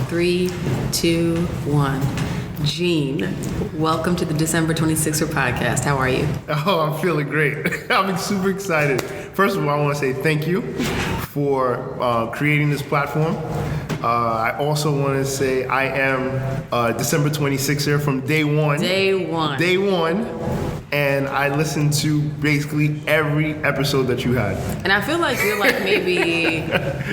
3, 2, 1. Gene, welcome to the December 26er podcast. How are you? Oh, I'm feeling great. I'm super excited. First of all, I want to say thank you for creating this platform. I also want to say I am December 26er from day one. Day one. And I listened to basically every episode that you had. And I feel like you're like maybe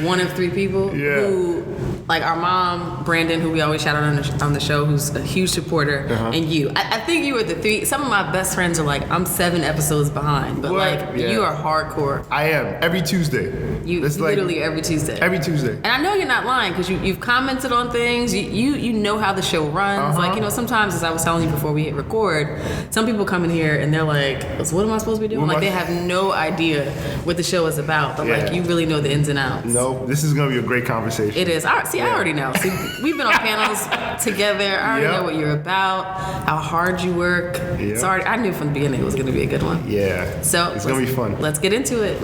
one of 3 people who, like our mom, Brandon, who we always shout out on the show, who's a huge supporter, and you. I think you were the 3. Some of my best friends are like, I'm 7 episodes behind, but you are hardcore. I am. Every Tuesday. It's literally every Tuesday. Every Tuesday. And I know you're not lying because you've commented on things. You know how the show runs. Like, sometimes, as I was telling you before we hit record, some people come in here and they're like, so what am I supposed to be doing? Like, they have no idea what the show is about, but like, you really know the ins and outs. No, this is going to be a great conversation. It is. I already know. See, we've been on panels together. I already know what you're about, how hard you work. Yep. Sorry, I knew from the beginning it was going to be a good one. Yeah. So it's going to be fun. Let's get into it.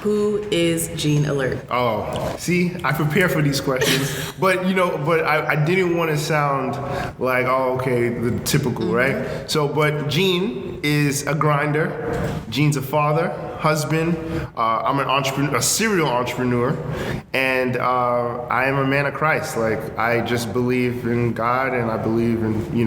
Who is Gene Alerte? Oh, see, I prepare for these questions, but I didn't want to sound like, the typical, right? So, but Gene is a grinder. Gene's a father, husband. I'm an entrepreneur, a serial entrepreneur, and I am a man of Christ. Like, I just believe in God, and I believe in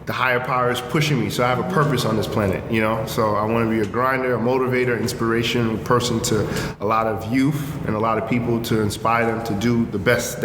the higher power is pushing me. So I have a purpose on this planet. So I want to be a grinder, a motivator, inspirational person to a lot of youth and a lot of people, to inspire them to do the best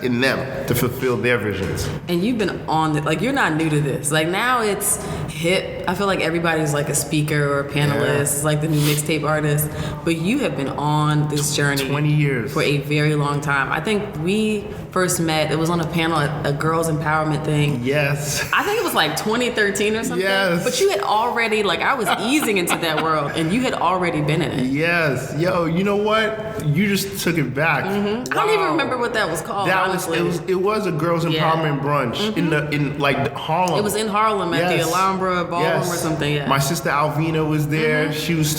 in them to fulfill their visions. And you've been on it, like, you're not new to this. Like, now it's hip. I feel like everybody's like a speaker or a panelist, like the new mixtape artist. But you have been on this journey 20 years for a very long time. I think we first met, it was on a panel at a girls empowerment thing. Yes. I think it was like 2013 or something. Yes. But you had already, like, I was easing into that world and you had already been in it. Yes. Yo, you know what? You just took it back. Mm-hmm. Wow. I don't even remember what that was called, honestly. It was a girls empowerment brunch in Harlem. It was in Harlem at the Alhambra Ballroom or something. Yeah. My sister Alvina was there. She was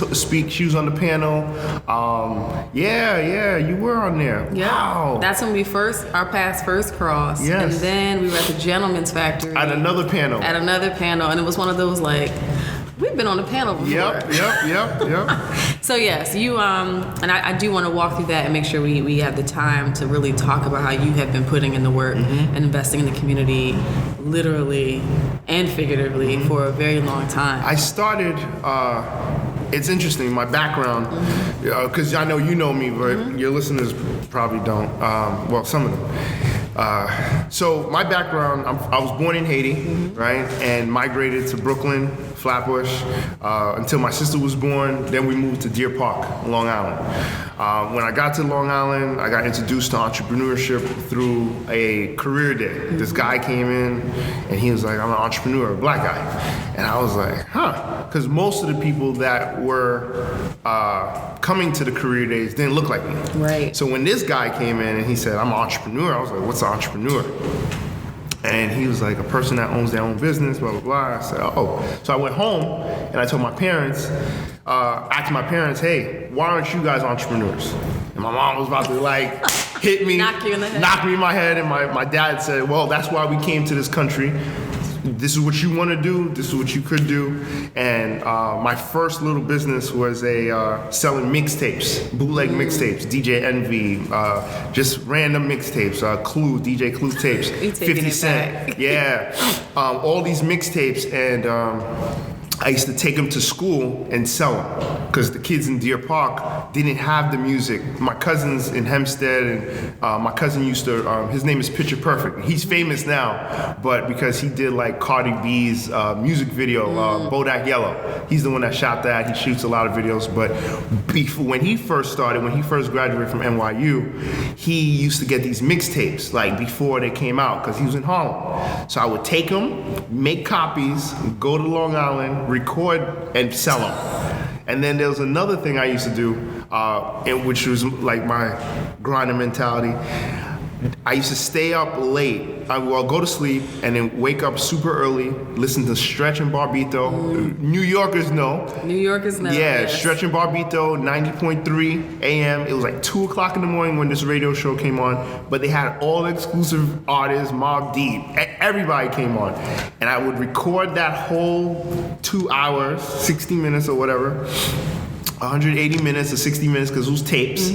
she was on the panel. You were on there. Yeah. Wow. That's when our paths first crossed. Yes. And then we were at the Gentleman's Factory. At another panel. And it was one of those, like, we've been on a panel before. Yep. So yes, you and I do want to walk through that and make sure we have the time to really talk about how you have been putting in the work and investing in the community, literally and figuratively, for a very long time. I started. It's interesting, my background, because I know you know me, but your listeners probably don't. Some of them. So my background, I was born in Haiti, right, and migrated to Brooklyn, Flatbush, until my sister was born. Then we moved to Deer Park, Long Island. When I got to Long Island, I got introduced to entrepreneurship through a career day. This guy came in, and he was like, I'm an entrepreneur, a black guy. And I was like, because most of the people that were coming to the career days didn't look like me. Right. So when this guy came in and he said, I'm an entrepreneur, I was like, what's an entrepreneur? And he was like, a person that owns their own business, blah, blah, blah. I said, oh. So I went home and I told my parents, asked my parents, hey, why aren't you guys entrepreneurs? And my mom was about to like hit me, knock you in the head. Knock me in my head. And my dad said, well, that's why we came to this country. This is what you want to do. This is what you could do. And my first little business was selling mixtapes, bootleg mixtapes, DJ Envy, just random mixtapes, Clue, DJ Clue tapes, 50 Cent. Yeah. All these mixtapes. And I used to take them to school and sell them because the kids in Deer Park didn't have the music. My cousins in Hempstead, and my cousin used to, his name is Picture Perfect. He's famous now, but because he did like Cardi B's music video, Bodak Yellow. He's the one that shot that. He shoots a lot of videos, but when he first graduated from NYU, he used to get these mixtapes like before they came out because he was in Harlem. So I would take them, make copies, go to Long Island, record, and sell them. And then there was another thing I used to do, which was like my grinder mentality. I used to stay up late. I will go to sleep and then wake up super early, listen to Stretch and Barbito. New Yorkers know. New Yorkers know. Yeah, yes. Stretch and Barbito, 90.3 a.m. It was like 2 o'clock in the morning when this radio show came on, but they had all exclusive artists, Mobb Deep, everybody came on. And I would record that whole 2 hours, 60 minutes or whatever, 180 minutes or 60 minutes because it was tapes.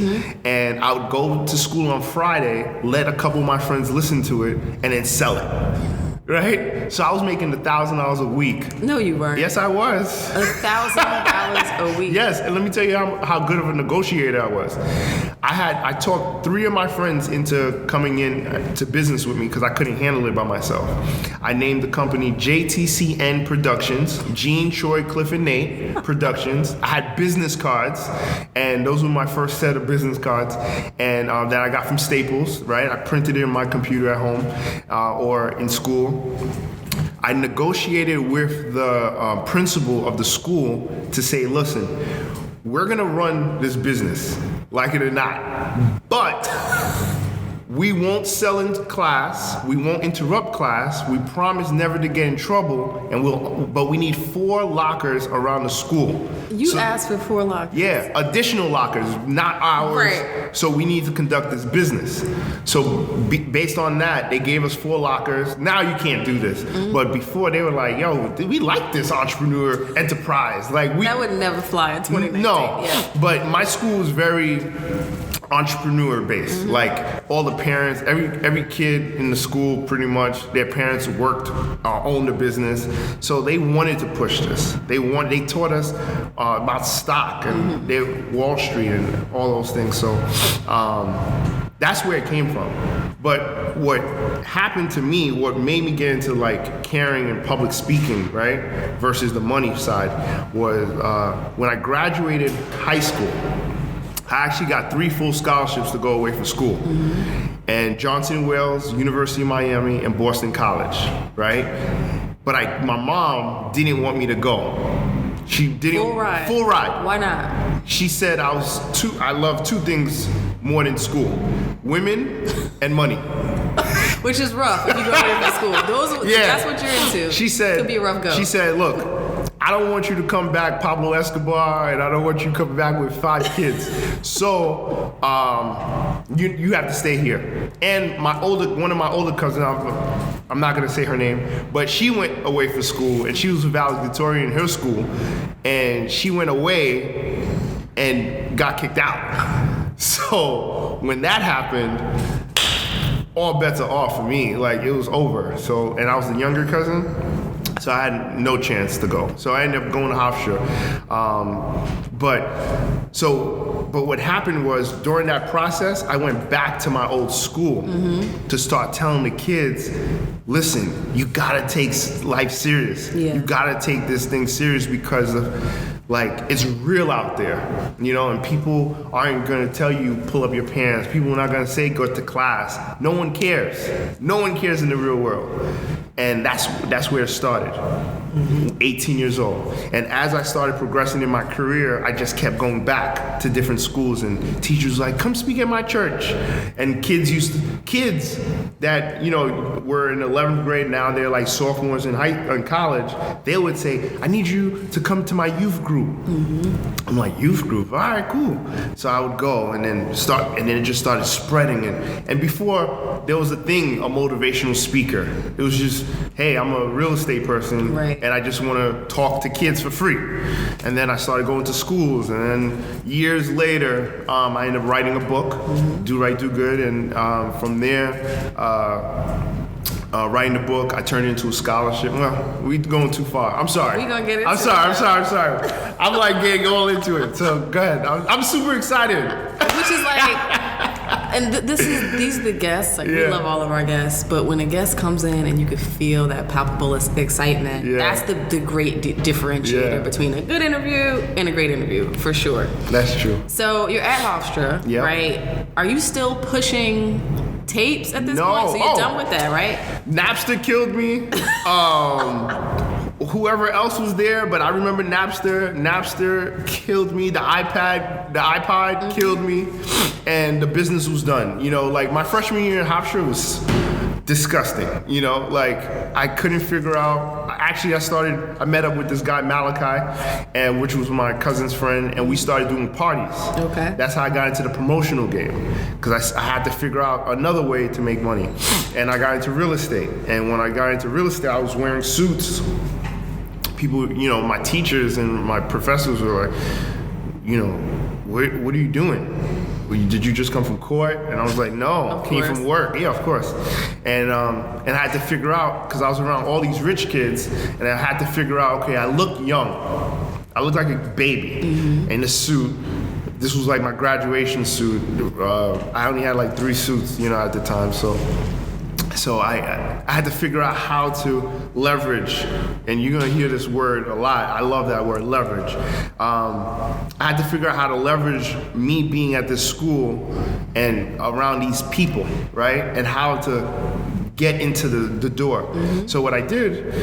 And I would go to school on Friday, let a couple of my friends listen to it, and then sell it. Right? So I was making $1,000 a week. No, you weren't. Yes, I was. $1,000 a week. Yes, and let me tell you how good of a negotiator I was. I talked 3 of my friends into coming in to business with me because I couldn't handle it by myself. I named the company JTCN Productions, Gene, Troy, Cliff, and Nate Productions. I had business cards, and those were my first set of business cards, and that I got from Staples. Right, I printed it in my computer at home or in school. I negotiated with the principal of the school to say, listen, we're gonna run this business, like it or not, but we won't sell in class, we won't interrupt class, we promise never to get in trouble, but we need 4 lockers around the school. You asked for 4 lockers? Yeah, additional lockers, not ours. Right. So we need to conduct this business. So based on that, they gave us 4 lockers. Now you can't do this. But before they were like, yo, we like this entrepreneur enterprise. That would never fly in 2019. No, yeah. But my school was very entrepreneur based. Like all the parents, every kid in the school, pretty much, their parents worked, owned a business. So they wanted to push this. They taught us about stock and Wall Street and all those things. So that's where it came from. But what happened to me, what made me get into like caring and public speaking, right, versus the money side, was when I graduated high school. I actually got 3 full scholarships to go away from school. And Johnson & Wales, University of Miami, and Boston College, right? But my mom didn't want me to go. She didn't. Full ride. Why not? She said I love 2 things more than school: women and money. Which is rough if you go away from school. That's what you're into. She said, could be a rough go. She said, look, I don't want you to come back Pablo Escobar, and I don't want you to come back with 5 kids. So you have to stay here. And one of my older cousins, I'm not gonna say her name, but she went away for school, and she was a valedictorian in her school, and she went away and got kicked out. So when that happened, all bets are off for me. Like, it was over. So, and I was the younger cousin, so I had no chance to go. So I ended up going to Hofstra. But what happened was, during that process, I went back to my old school to start telling the kids, listen, you gotta take life serious. Yeah. You gotta take this thing serious because of, like, it's real out there, and people aren't gonna tell you pull up your pants. People are not gonna say go to class. No one cares. No one cares in the real world. And that's where it started. 18 years old. And as I started progressing in my career, I just kept going back to different schools, and teachers were like, come speak at my church. And kids that, were in 11th grade, now they're like sophomores in college, they would say, I need you to come to my youth group. I'm like, youth group? All right, cool. So I would go and then it just started spreading. And before there was a motivational speaker. It was just, hey, I'm a real estate person. Right. And I just want to talk to kids for free. And then I started going to schools, and then years later, I ended up writing a book, Do Right, Do Good, and from there, writing the book, I turned it into a scholarship. Well, we're going too far. I'm sorry. We're going to get into I'm sorry. I'm like getting all into it. So go ahead. I'm super excited. Which is like, and these are the guests. Like, we love all of our guests, but when a guest comes in and you can feel that palpable excitement, that's the great differentiator between a good interview and a great interview, for sure. That's true. So you're at Hofstra, right? Are you still pushing tapes at this point? So you're done with that, right? Napster killed me. Whoever else was there, but I remember Napster. Napster killed me. The iPad The iPod killed me, and the business was done. You know, like my freshman year in Hofstra was disgusting. You know, like I couldn't figure out. Actually, I met up with this guy Malachi, and which was my cousin's friend, and we started doing parties. Okay. That's how I got into the promotional game, because I had to figure out another way to make money, and I got into real estate. And when I got into real estate, I was wearing suits. People, you know, my teachers and my professors were like, you know, what are you doing? Did you just come from court? And I was like, no, came from work. Yeah, of course. And I had to figure out, because I was around all these rich kids, and I had to figure out, okay, I look young. I look like a baby in a suit. This was like my graduation suit. I only had like 3 suits, you know, at the time. So I had to figure out how to leverage, and you're gonna hear this word a lot. I love that word, leverage. I had to figure out how to leverage me being at this school and around these people, right? And how to get into the door. So what I did,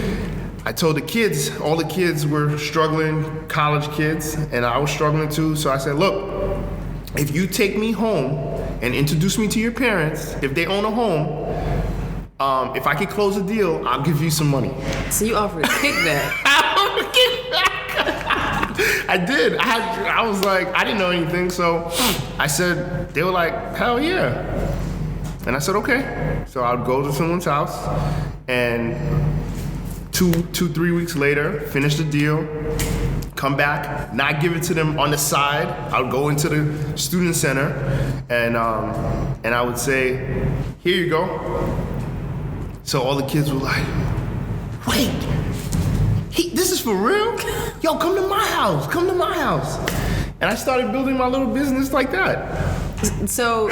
I told the kids, all the kids were struggling, college kids, and I was struggling too. So I said, look, if you take me home and introduce me to your parents, if they own a home, if I could close a deal, I'll give you some money. So you offered a kickback. I did. I was like, I didn't know anything, so I said, they were like, hell yeah. And I said, okay. So I'd go to someone's house, and 3 weeks later, finish the deal, come back, not give it to them on the side. I'll go into the student center, and I would say, here you go. So all the kids were like, wait, this is for real? Yo, come to my house, come to my house. And I started building my little business like that. So,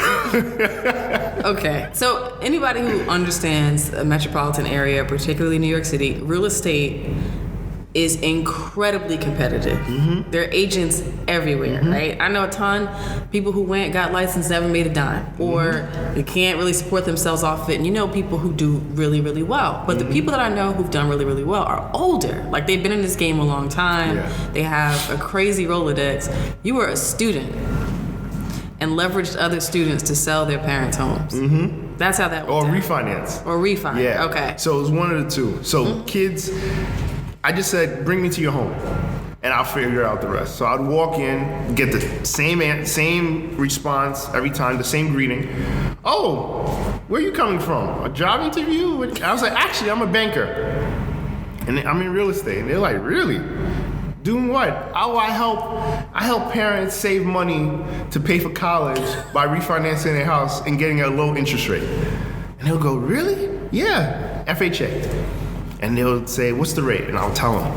okay. So anybody who understands a metropolitan area, particularly New York City, real estate is incredibly competitive. There are agents everywhere, right? I know a ton people who got licensed, never made a dime, or they can't really support themselves off it. And you know people who do really, really well. But the people that I know who've done really, really well are older. Like they've been in this game a long time. Yeah. They have a crazy Rolodex. You were a student and leveraged other students to sell their parents' homes. That's how that worked. Or refinance. Yeah. Okay. So it was one of the two. So kids, I just said, bring me to your home, and I'll figure out the rest. So I'd walk in, get the same response every time, the same greeting. Oh, where are you coming from? A job interview? I was like, actually, I'm a banker, and I'm in real estate. And they're like, really? Doing what? Oh, I help parents save money to pay for college by refinancing their house and getting a low interest rate. And they'll go, really? Yeah, FHA. And they'll say, what's the rate? And I'll tell them.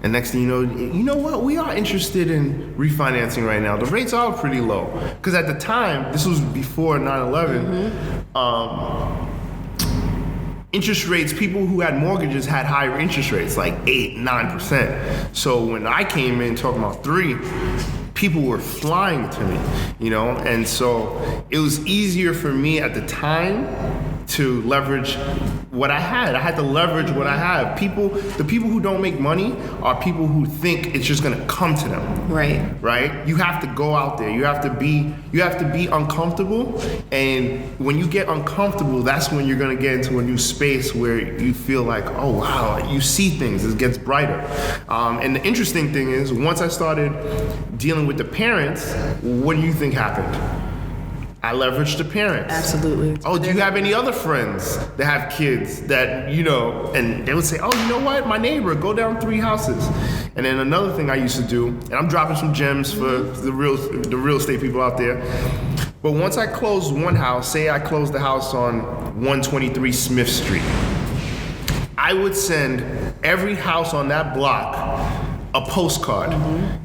And next thing you know what? We are interested in refinancing right now. The rates are pretty low. Because at the time, this was before 9/11, interest rates, people who had mortgages had higher interest rates, like 8, 9%. So when I came in talking about 3, people were flying to me, you know? And so it was easier for me at the time to leverage what I had. I had to leverage what I have. The people who don't make money are people who think it's just gonna come to them. Right? You have to go out there. You have to be uncomfortable. And when you get uncomfortable, that's when you're gonna get into a new space where you feel like, oh wow, you see things, it gets brighter. And the interesting thing is, once I started dealing with the parents, what do you think happened? I leveraged the parents. Absolutely. Oh, do you have any other friends that have kids that, you know, and they would say, oh, you know what, my neighbor, go down 3 houses. And then another thing I used to do, and I'm dropping some gems for the real estate people out there, but once I closed one house, say I closed the house on 123 Smith Street, I would send every house on that block a postcard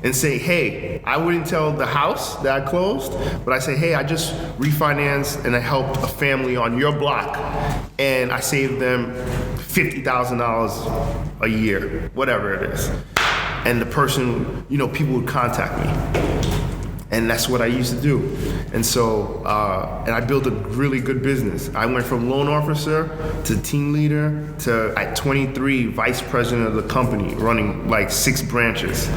and say, hey, I wouldn't tell the house that I closed, but I say, hey, I just refinanced and I helped a family on your block and I saved them $50,000 a year, whatever it is. And the person, you know, people would contact me. And that's what I used to do. And so, and I built a really good business. I went from loan officer to team leader to, at 23, vice president of the company, running like 6 branches.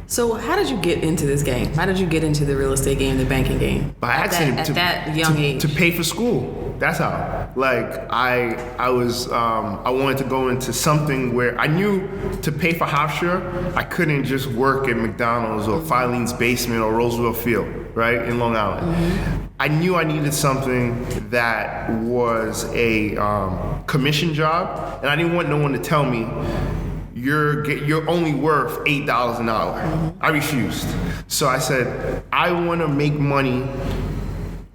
So how did you get into this game? How did you get into the real estate game, the banking game? By accident. At that young age. To pay for school. That's how. Like I wanted to go into something where I knew to pay for Hofstra, I couldn't just work at McDonald's or Filene's Basement or Roosevelt Field, right, in Long Island. Mm-hmm. I knew I needed something that was a commission job, and I didn't want no one to tell me you're only worth $8 an hour. Mm-hmm. I refused. So I said, I want to make money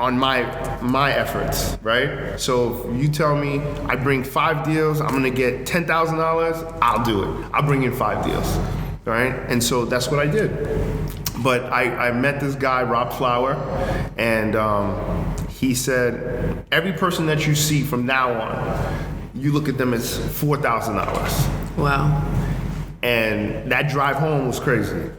on my efforts, right? So if you tell me I bring 5 deals, I'm gonna get $10,000, I'll do it. I'll bring in 5 deals, right? And so that's what I did. But I met this guy, Rob Flower, and he said, every person that you see from now on, you look at them as $4,000. Wow. And that drive home was crazy.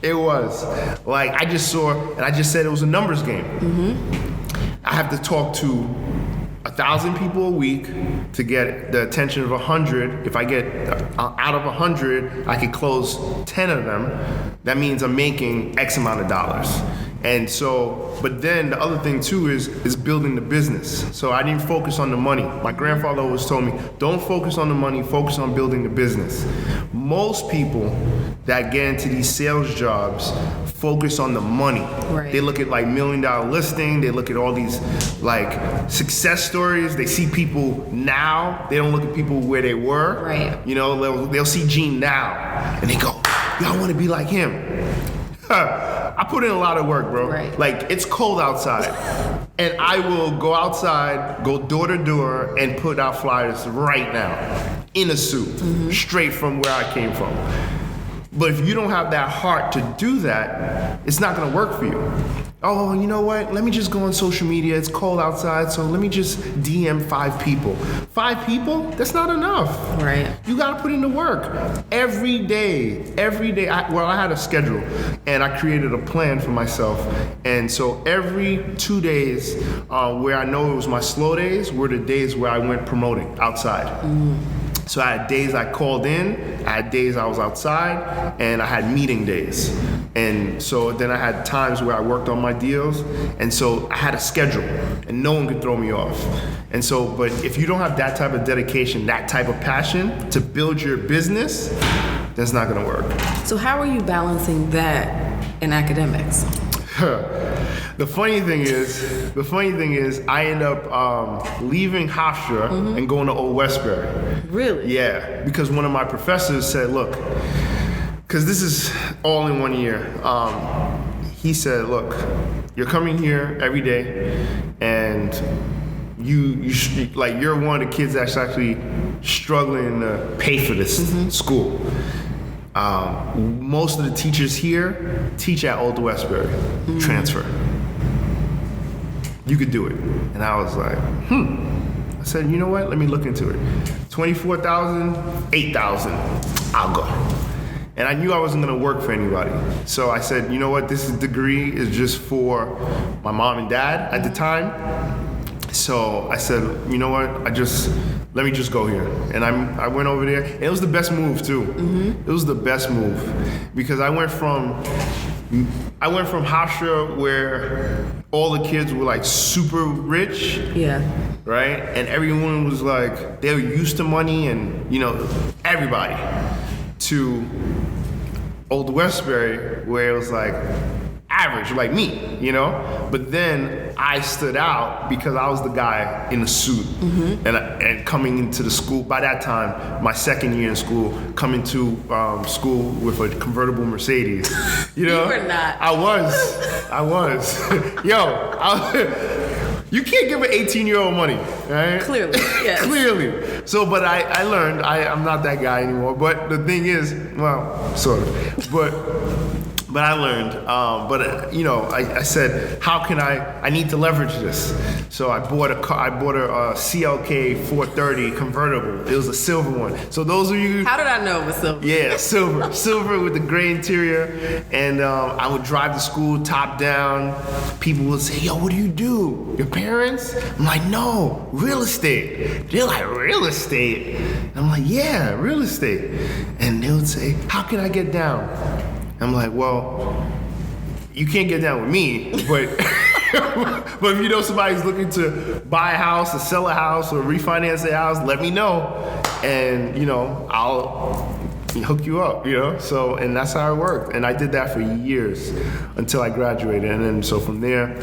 It was. Like, I just saw, and I just said it was a numbers game. Mm-hmm. I have to talk to 1,000 people a week to get the attention of 100. If I get out of 100, I can close 10 of them. That means I'm making X amount of dollars. And so, but then the other thing too is building the business. So I didn't focus on the money. My grandfather always told me, don't focus on the money, focus on building the business. Most people that get into these sales jobs focus on the money. Right. They look at like $1 million listing, they look at all these like success stories, they see people now, they don't look at people where they were. Right. You know, they'll see Gene now and they go, yo, I want to be like him. I put in a lot of work, bro. Right. Like, it's cold outside, and I will go outside, go door to door, and put out flyers right now, in a suit, mm-hmm. straight from where I came from. But if you don't have that heart to do that, it's not gonna work for you. Oh, you know what? Let me just go on social media. It's cold outside, so let me just DM 5 people. 5 people? That's not enough. Right. You gotta put in the work. Every day. I had a schedule, and I created a plan for myself. And so every 2 days, where I know it was my slow days, were the days where I went promoting outside. Mm. So I had days I called in, I had days I was outside, and I had meeting days. And so then I had times where I worked on my deals, and so I had a schedule, and no one could throw me off. And so, but if you don't have that type of dedication, that type of passion to build your business, that's not gonna work. So how are you balancing that in academics? The funny thing is, I end up leaving Hofstra mm-hmm. and going to Old Westbury. Really? Yeah, because one of my professors said, look, because this is all in 1 year, he said, look, you're coming here every day, and you're one of the kids that's actually struggling to pay for this mm-hmm. school. Most of the teachers here teach at Old Westbury, mm-hmm. transfer. You could do it. And I was like, I said, you know what? Let me look into it. 24,000, 8,000, I'll go. And I knew I wasn't gonna work for anybody. So I said, you know what? This degree is just for my mom and dad at the time. So I said, you know what? Let me just go here. And I went over there. And it was the best move too. Mm-hmm. It was the best move because I went from Hofstra where all the kids were like super rich. Yeah. Right? And everyone was like, they were used to money and, you know, everybody. To Old Westbury where it was like average, like me, you know? But then I stood out because I was the guy in the suit mm-hmm. and coming into the school. By that time, my second year in school, coming to school with a convertible Mercedes. You know? You were not. I was. You can't give an 18-year-old money, right? Clearly, yes. Clearly. So, but I learned I'm not that guy anymore. But the thing is, well, sort of. But But I learned. I said, how can I need to leverage this. So I bought a CLK 430 convertible. It was a silver one. So those of you. How did I know it was silver? Yeah, silver with the gray interior. And I would drive to school top down. People would say, yo, what do you do? Your parents? I'm like, no, real estate. They're like, real estate? And I'm like, yeah, real estate. And they would say, how can I get down? I'm like, well, you can't get down with me, but but if you know somebody's looking to buy a house or sell a house or refinance a house, let me know, and I'll hook you up, So, and that's how it worked, and I did that for years until I graduated, and then so from there,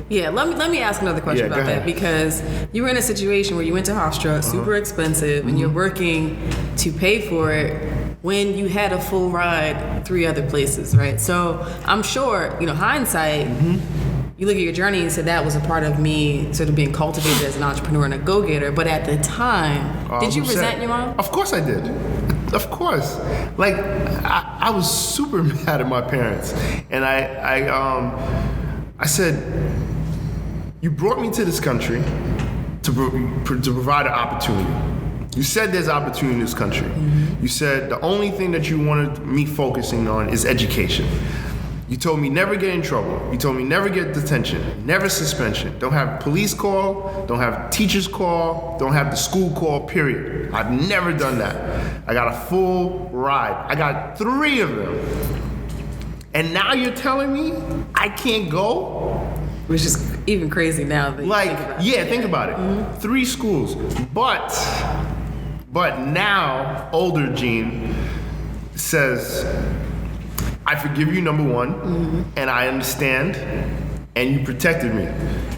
Yeah, let me ask another question about that, because you were in a situation where you went to Hofstra, super expensive, and you're working to pay for it when you had a full ride 3 other places, right? So I'm sure, hindsight, you look at your journey and said that was a part of me sort of being cultivated as an entrepreneur and a go-getter, but at the time, did you resent your mom? Of course I did. Of course. Like, I was super mad at my parents, and I said, you brought me to this country to provide an opportunity. You said there's opportunity in this country. You said the only thing that you wanted me focusing on is education. You told me never get in trouble. You told me never get detention, never suspension. Don't have police call, don't have teachers call, don't have the school call, period. I've never done that. I got a full ride. I got 3 of them. And now you're telling me I can't go? Which is even crazy now that think about it. 3 schools. But now older Gene says, I forgive you, number one, and I understand, and you protected me.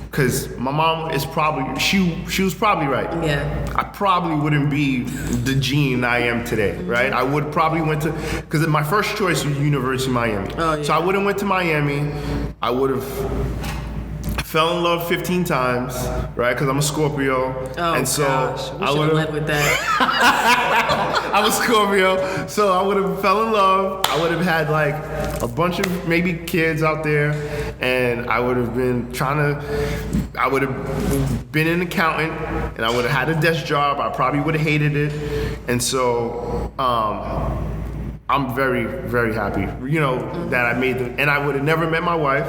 Because my mom is probably, she was probably right. Yeah. I probably wouldn't be the Gene I am today, right? I would probably went to, because my first choice was University of Miami. Oh, yeah. So I would have went to Miami. I would have fell in love 15 times, right? Because I'm a Scorpio. Oh, and so gosh. We should have led with that. I'm a Scorpio, so I would have fell in love. I would have had like a bunch of maybe kids out there, and I would have been I would have been an accountant, and I would have had a desk job. I probably would have hated it. And so I'm very, very happy, that I made and I would have never met my wife.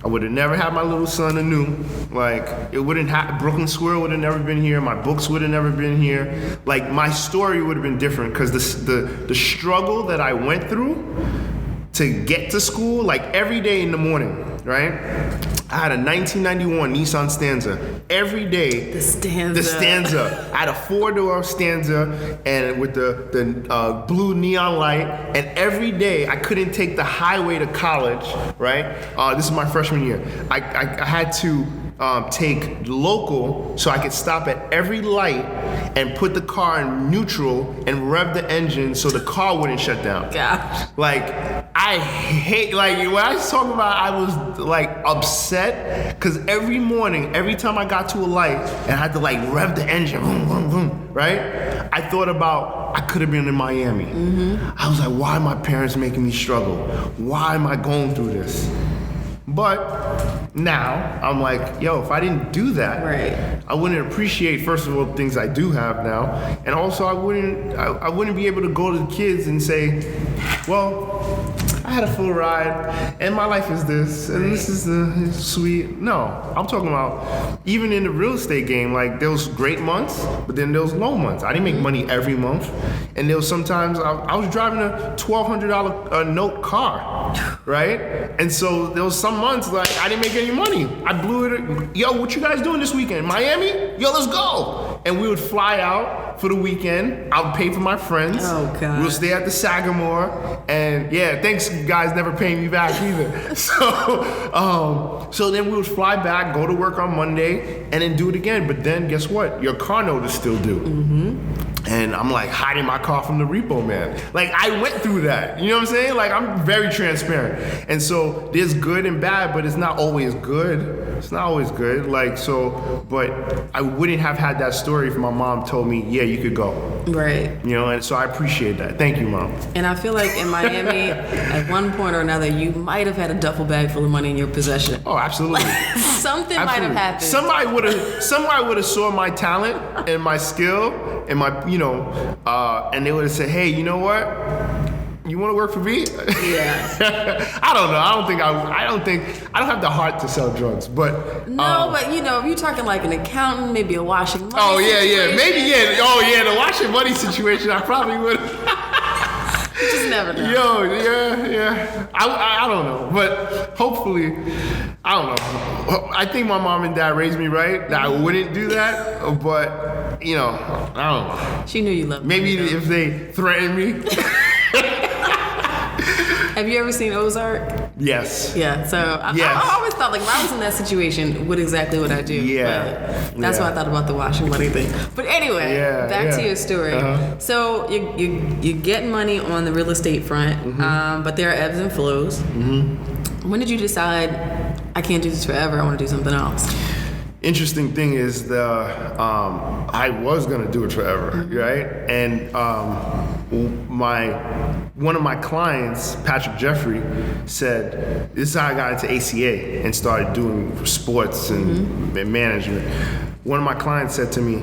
I would have never had my little son Anu. Like, it wouldn't have, Brooklyn Squirrel would have never been here. My books would have never been here. Like, my story would have been different, because the struggle that I went through to get to school, like every day in the morning, right? I had a 1991 Nissan Stanza. Every day, The Stanza. I had a 4-door Stanza, and with the blue neon light. And every day, I couldn't take the highway to college, right? This is my freshman year. I had to take local, so I could stop at every light and put the car in neutral and rev the engine so the car wouldn't shut down. Gosh. Like, I hate, like, when I was talking about, I was like upset, because every morning, every time I got to a light and I had to like rev the engine, vroom, vroom, vroom, right? I thought about, I could have been in Miami. I was like, why are my parents making me struggle? Why am I going through this? But now I'm like, yo, if I didn't do that, right, I wouldn't appreciate, first of all, the things I do have now, and also I wouldn't be able to go to the kids and say, well, I had a full ride, and my life is this, and this is sweet. No, I'm talking about, even in the real estate game, like, there was great months, but then there was low months. I didn't make money every month, and there was sometimes I was driving a $1,200 note car, right? And so there was some months like I didn't make any money. I blew it. Yo, what you guys doing this weekend? Miami? Yo, let's go. And we would fly out for the weekend. I would pay for my friends. Oh, God. We'll stay at the Sagamore, and yeah, thanks guys never paying me back either. So then we would fly back, go to work on Monday, and then do it again. But then guess what? Your car note is still due. And I'm like hiding my car from the repo man. Like I went through that. You know what I'm saying? Like I'm very transparent. And so there's good and bad, but it's not always good. It's not always good. Like so, but I wouldn't have had that story if my mom told me, yeah, you could go. Right. You know, and so I appreciate that. Thank you, Mom. And I feel like in Miami, at one point or another, you might have had a duffel bag full of money in your possession. Oh, absolutely. Something might have happened. Somebody would have saw my talent and my skill and my, and they would have said, hey, you know what? You want to work for me? Yeah. I don't know. I don't have the heart to sell drugs, but. No, but if you're talking like an accountant, maybe a washing money situation. Yeah. Maybe, yeah. Oh, yeah, the washing money situation, I probably would. You just never know. Yeah. I don't know, but hopefully, I don't know. I think my mom and dad raised me right that I wouldn't do that, but I don't know. She knew you loved me. Maybe if they threatened me. Have you ever seen Ozark? Yes. Yeah. So I always thought, like, if I was in that situation, what exactly would I do? Yeah. But that's why I thought about the washing money thing. But anyway, back to your story. Uh-huh. So you're getting money on the real estate front, but there are ebbs and flows. Mm-hmm. When did you decide I can't do this forever? I want to do something else. Interesting thing is I was gonna do it forever, right? And one of my clients, Patrick Jeffrey, said, this is how I got into ACA and started doing sports and management. One of my clients said to me,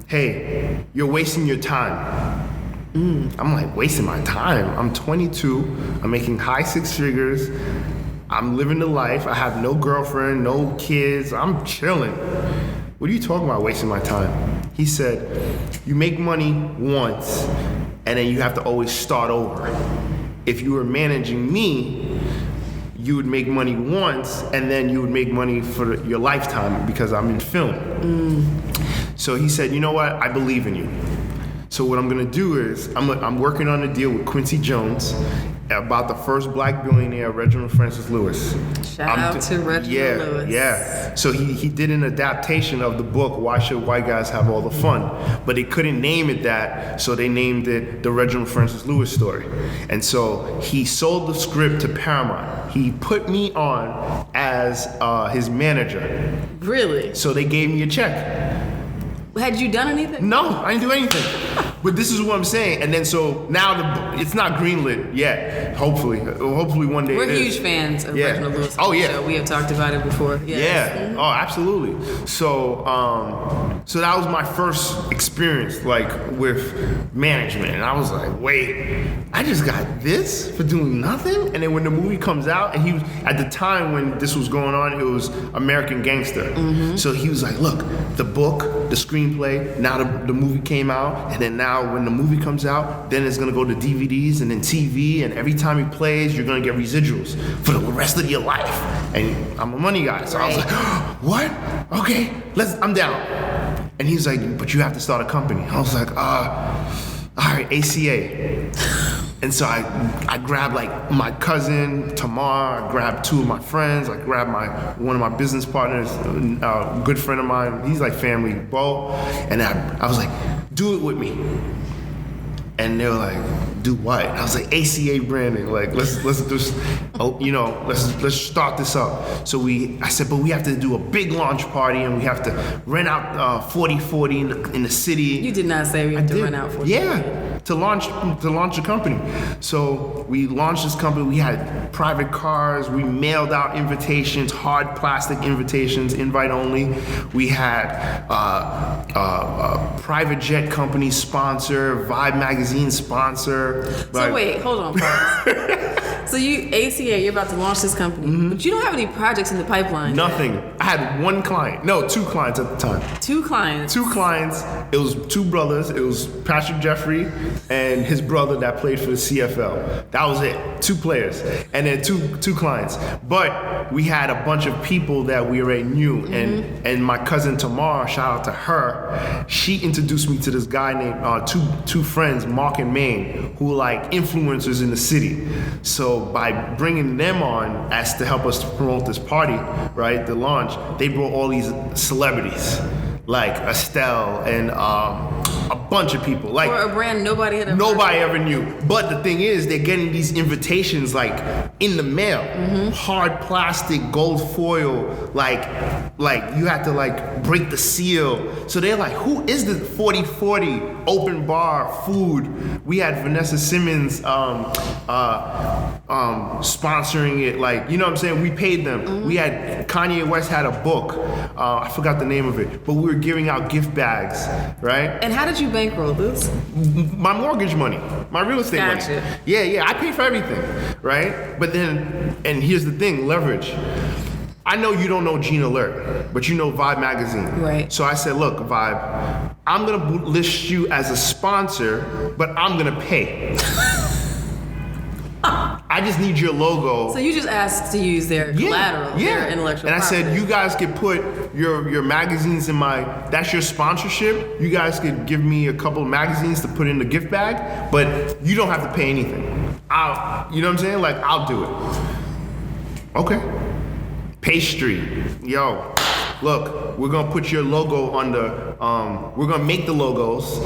hey, you're wasting your time. I'm like, wasting my time? I'm 22, I'm making high six figures, I'm living the life, I have no girlfriend, no kids, I'm chilling. What are you talking about wasting my time? He said, you make money once, and then you have to always start over. If you were managing me, you would make money once, and then you would make money for your lifetime because I'm in film. So he said, you know what, I believe in you. So what I'm gonna do is, I'm working on a deal with Quincy Jones about the first black billionaire, Reginald Francis Lewis. Shout out to Reginald Lewis. Yeah. So he did an adaptation of the book, Why Should White Guys Have All the Fun? But they couldn't name it that, so they named it The Reginald Francis Lewis Story. And so he sold the script to Paramount. He put me on as his manager. Really? So they gave me a check. Had you done anything? No, I didn't do anything. But this is what I'm saying. And then so now it's not greenlit yet. Hopefully one day. We're huge fans of Reginald Lewis. Oh yeah. So we have talked about it before. Yes. Yeah. Oh, absolutely. So so that was my first experience like with management, and I was like, wait, I just got this for doing nothing. And then when the movie comes out, and he was at the time when this was going on, it was American Gangster. So he was like, look, the book, the screenplay, now the movie came out, and then now when the movie comes out, then it's gonna go to DVDs and then TV, and every time he plays, you're gonna get residuals for the rest of your life. And I'm a money guy, so I was like, what? Okay, I'm down. And he's like, but you have to start a company. I was like, all right, ACA. And so I grabbed like my cousin, Tamar, I grabbed two of my friends, I grabbed one of my business partners, a good friend of mine, he's like family, Bo, and I was like, do it with me. And they were like, do what? And I was like, ACA branding, like let's just, let's start this up. So I said, but we have to do a big launch party, and we have to rent out 4040 in the city. You did not say we have to rent out 4040. Yeah, to launch a company. So we launched this company. We had private cars. We mailed out invitations, hard plastic invitations, invite only. We had a private jet company sponsor, Vibe magazine sponsor. So wait, hold on, pause. So you're about to launch this company, but you don't have any projects in the pipeline. Nothing. Yet. I had one client. No, two clients at the time. Two clients. It was two brothers. It was Patrick Jeffrey and his brother that played for the CFL. That was it. Two players. And then two clients. But we had a bunch of people that we already knew. And my cousin Tamar, shout out to her, she introduced me to this guy named, two friends, Mark and Maine, who were like influencers in the city. So by bringing them on as to help us to promote this party, right, the launch, they brought all these celebrities like Estelle and a bunch of people. Like for a brand nobody had ever knew. But the thing is, they're getting these invitations like in the mail, hard plastic, gold foil, like you have to like break the seal. So they're like, who is this 4040 open bar food? We had Vanessa Simmons sponsoring it, like, you know what I'm saying? We paid them. We had Kanye West had a book. I forgot the name of it, but we were giving out gift bags, right? And how did you bankroll this? My mortgage money, my real estate Gotcha. money. Yeah, I pay for everything, right? But then, and here's the thing, leverage. I know you don't know Gene Alert, but you know Vibe magazine. Right. So I said, look, Vibe, I'm gonna list you as a sponsor, but I'm gonna pay. I just need your logo. So you just asked to use their collateral, their intellectual And I property. said, you guys could put your magazines in that's your sponsorship. You guys could give me a couple of magazines to put in the gift bag, but you don't have to pay anything. You know what I'm saying? Like, I'll do it. Okay. Pastry. Yo, look, we're gonna put your logo on we're gonna make the logos.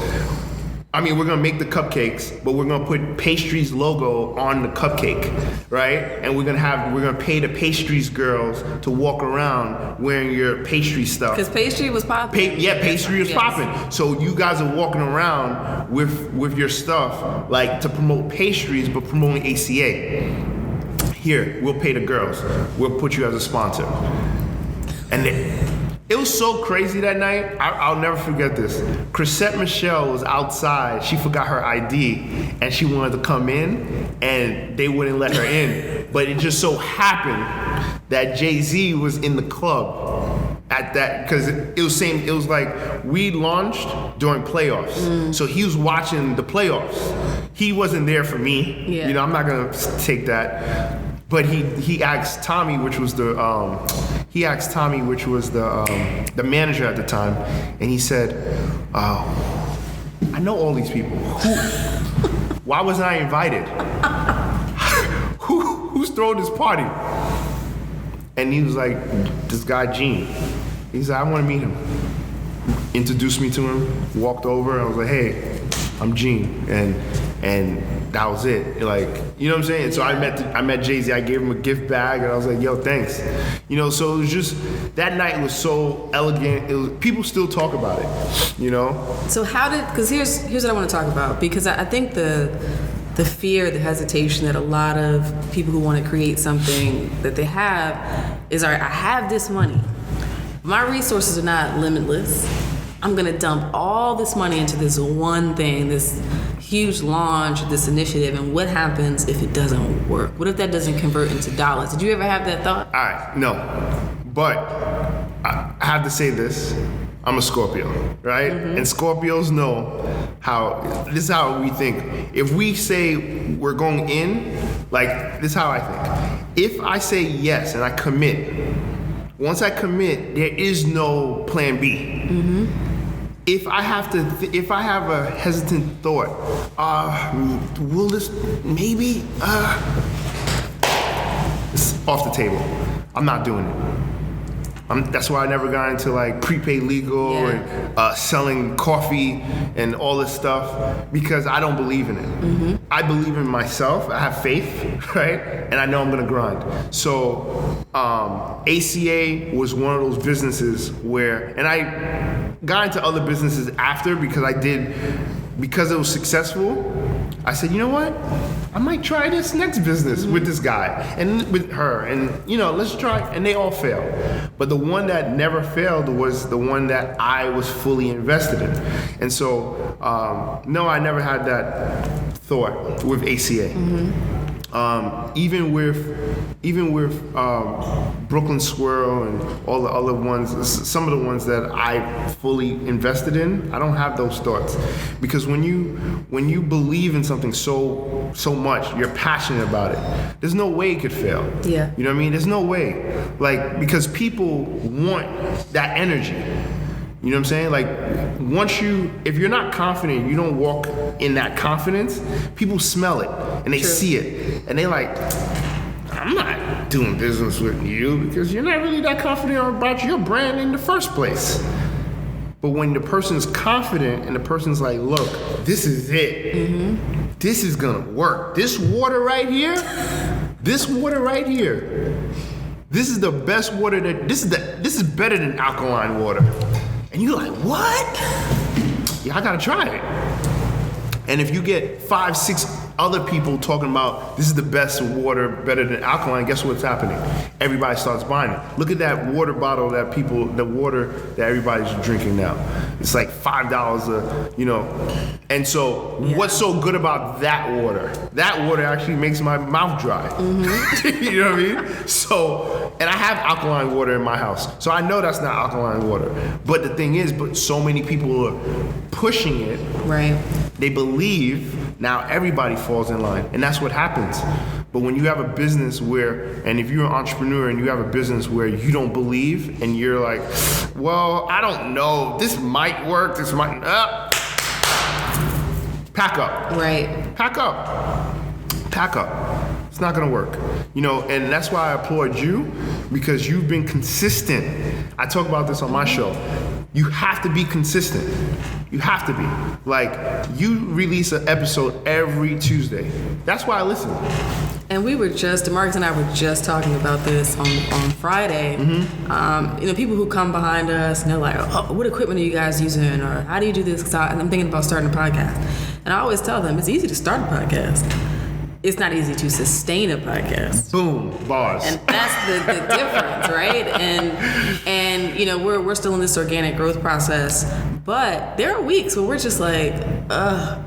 We're gonna make the cupcakes, but we're gonna put Pastry's logo on the cupcake, right? And we're gonna pay the Pastries girls to walk around wearing your pastry stuff. Because pastry was popping. Pastry was popping. So you guys are walking around with your stuff, like, to promote pastries, but promoting ACA. Here, we'll pay the girls. We'll put you as a sponsor. And it was so crazy that night. I'll never forget this. Chrisette Michelle was outside. She forgot her ID, and she wanted to come in, and they wouldn't let her in. But it just so happened that Jay-Z was in the club at that, because it was like we launched during playoffs. So he was watching the playoffs. He wasn't there for me. Yeah. You know, I'm not gonna take that. But he asked Tommy, which was the manager at the time, and he said, I know all these people. Why wasn't I invited? Who's throwing this party? And he was like, this guy Gene. He said, I want to meet him. Introduced me to him, walked over, and I was like, hey, I'm Gene, and that was it. Like, you know what I'm saying? So I met Jay-Z, I gave him a gift bag, and I was like, yo, thanks. You know, so it was just, that night was so elegant. People still talk about it, you know? So because here's what I want to talk about, because I think the fear, the hesitation that a lot of people who want to create something that they have is, all right, I have this money. My resources are not limitless. I'm gonna dump all this money into this one thing, this huge launch, this initiative, and what happens if it doesn't work? What if that doesn't convert into dollars? Did you ever have that thought? All right, no. But I have to say this. I'm a Scorpio, right? And Scorpios know this is how we think. If we say we're going in, like, this is how I think. If I say yes and I commit, once I commit, there is no plan B. If I have a hesitant thought, will this maybe? It's off the table. I'm not doing it. That's why I never got into like prepaid legal and selling coffee and all this stuff, because I don't believe in it. I believe in myself. I have faith, right? And I know I'm gonna grind. So ACA was one of those businesses where, and I got into other businesses after because it was successful. I said, you know what? I might try this next business with this guy and with her, and let's try. And they all failed. But the one that never failed was the one that I was fully invested in. And so, no, I never had that thought with ACA. Even with Brooklyn Swirl and all the other ones, some of the ones that I fully invested in, I don't have those thoughts, because when you believe in something so much, you're passionate about it. There's no way it could fail. Yeah. You know what I mean? There's no way, like, because people want that energy. You know what I'm saying? Like, if you're not confident, you don't walk in that confidence, people smell it and they see it and they like, I'm not doing business with you because you're not really that confident about your brand in the first place. But when the person's confident and the person's like, look, this is it. This is gonna work. This water right here, this is the best water this is better than alkaline water. And you're like, what? Yeah, I gotta try it. And if you get 5, 6 other people talking about this is the best water, better than alkaline, guess what's happening? Everybody starts buying it. Look at that water bottle the water that everybody's drinking now. It's like $5 And so what's so good about that water? That water actually makes my mouth dry. You know what I mean? So, and I have alkaline water in my house. So I know that's not alkaline water. But the thing is, so many people are pushing it. Right. They believe, now everybody falls in line, and that's what happens. But when you have a business and if you're an entrepreneur and you have a business where you don't believe, and you're like, well, I don't know, this might work, this might, pack up. Right. Pack up. It's not gonna work. And that's why I applaud you, because you've been consistent. I talk about this on my show. You have to be consistent. You have to be. Like, you release an episode every Tuesday. That's why I listen. And Demarcus and I were just talking about this on Friday. People who come behind us and they're like, oh, what equipment are you guys using? Or how do you do this? And I'm thinking about starting a podcast. And I always tell them, it's easy to start a podcast. It's not easy to sustain a podcast. Boom, bars. And that's the difference, right? And we're still in this organic growth process, but there are weeks where we're just like, I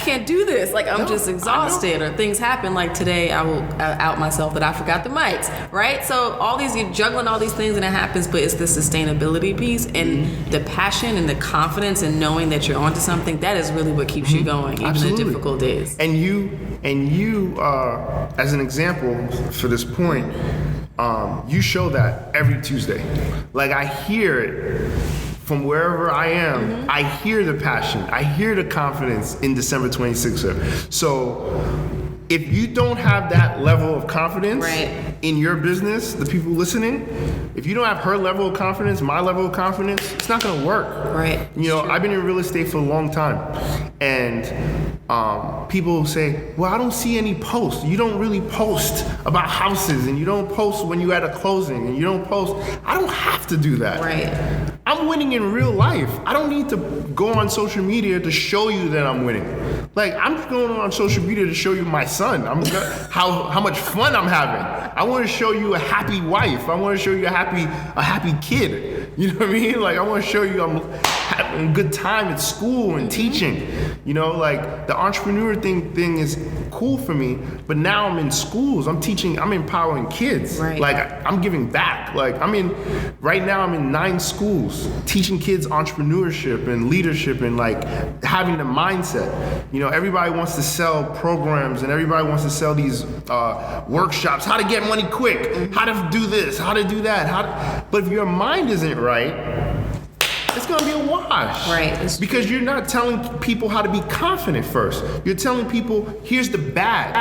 can't do this. Like, I'm just exhausted, or things happen. Like today, I will out myself that I forgot the mics, right? So you're juggling all these things, and it happens. But it's the sustainability piece and the passion and the confidence and knowing that you're onto something. That is really what keeps you going, even in difficult days. And you, as an example for this point, you show that every Tuesday. Like, I hear it. From wherever I am, I hear the passion, I hear the confidence in December 26th. So if you don't have that level of confidence in your business, the people listening, if you don't have her level of confidence, my level of confidence, it's not gonna work. Right. I've been in real estate for a long time, and people say, well, I don't see any posts. You don't really post about houses, and you don't post when you're at a closing, and you don't post. I don't have to do that. Right. I'm winning in real life. I don't need to go on social media to show you that I'm winning. Like, I'm going on social media to show you my son. How much fun I'm having. I want to show you a happy wife. I want to show you a happy kid. You know what I mean? Like, I want to show you I'm having a good time at school and teaching. Like, the entrepreneur thing is cool for me, but now I'm in schools. I'm teaching, I'm empowering kids. Right. Like, I'm giving back. Like, right now I'm in 9 schools teaching kids entrepreneurship and leadership and like having the mindset. Everybody wants to sell programs and everybody wants to sell these workshops, how to get money quick, how to do this, how to do that. But if your mind isn't right, it's gonna be a wash. Right. Because you're not telling people how to be confident first. You're telling people, here's the bag.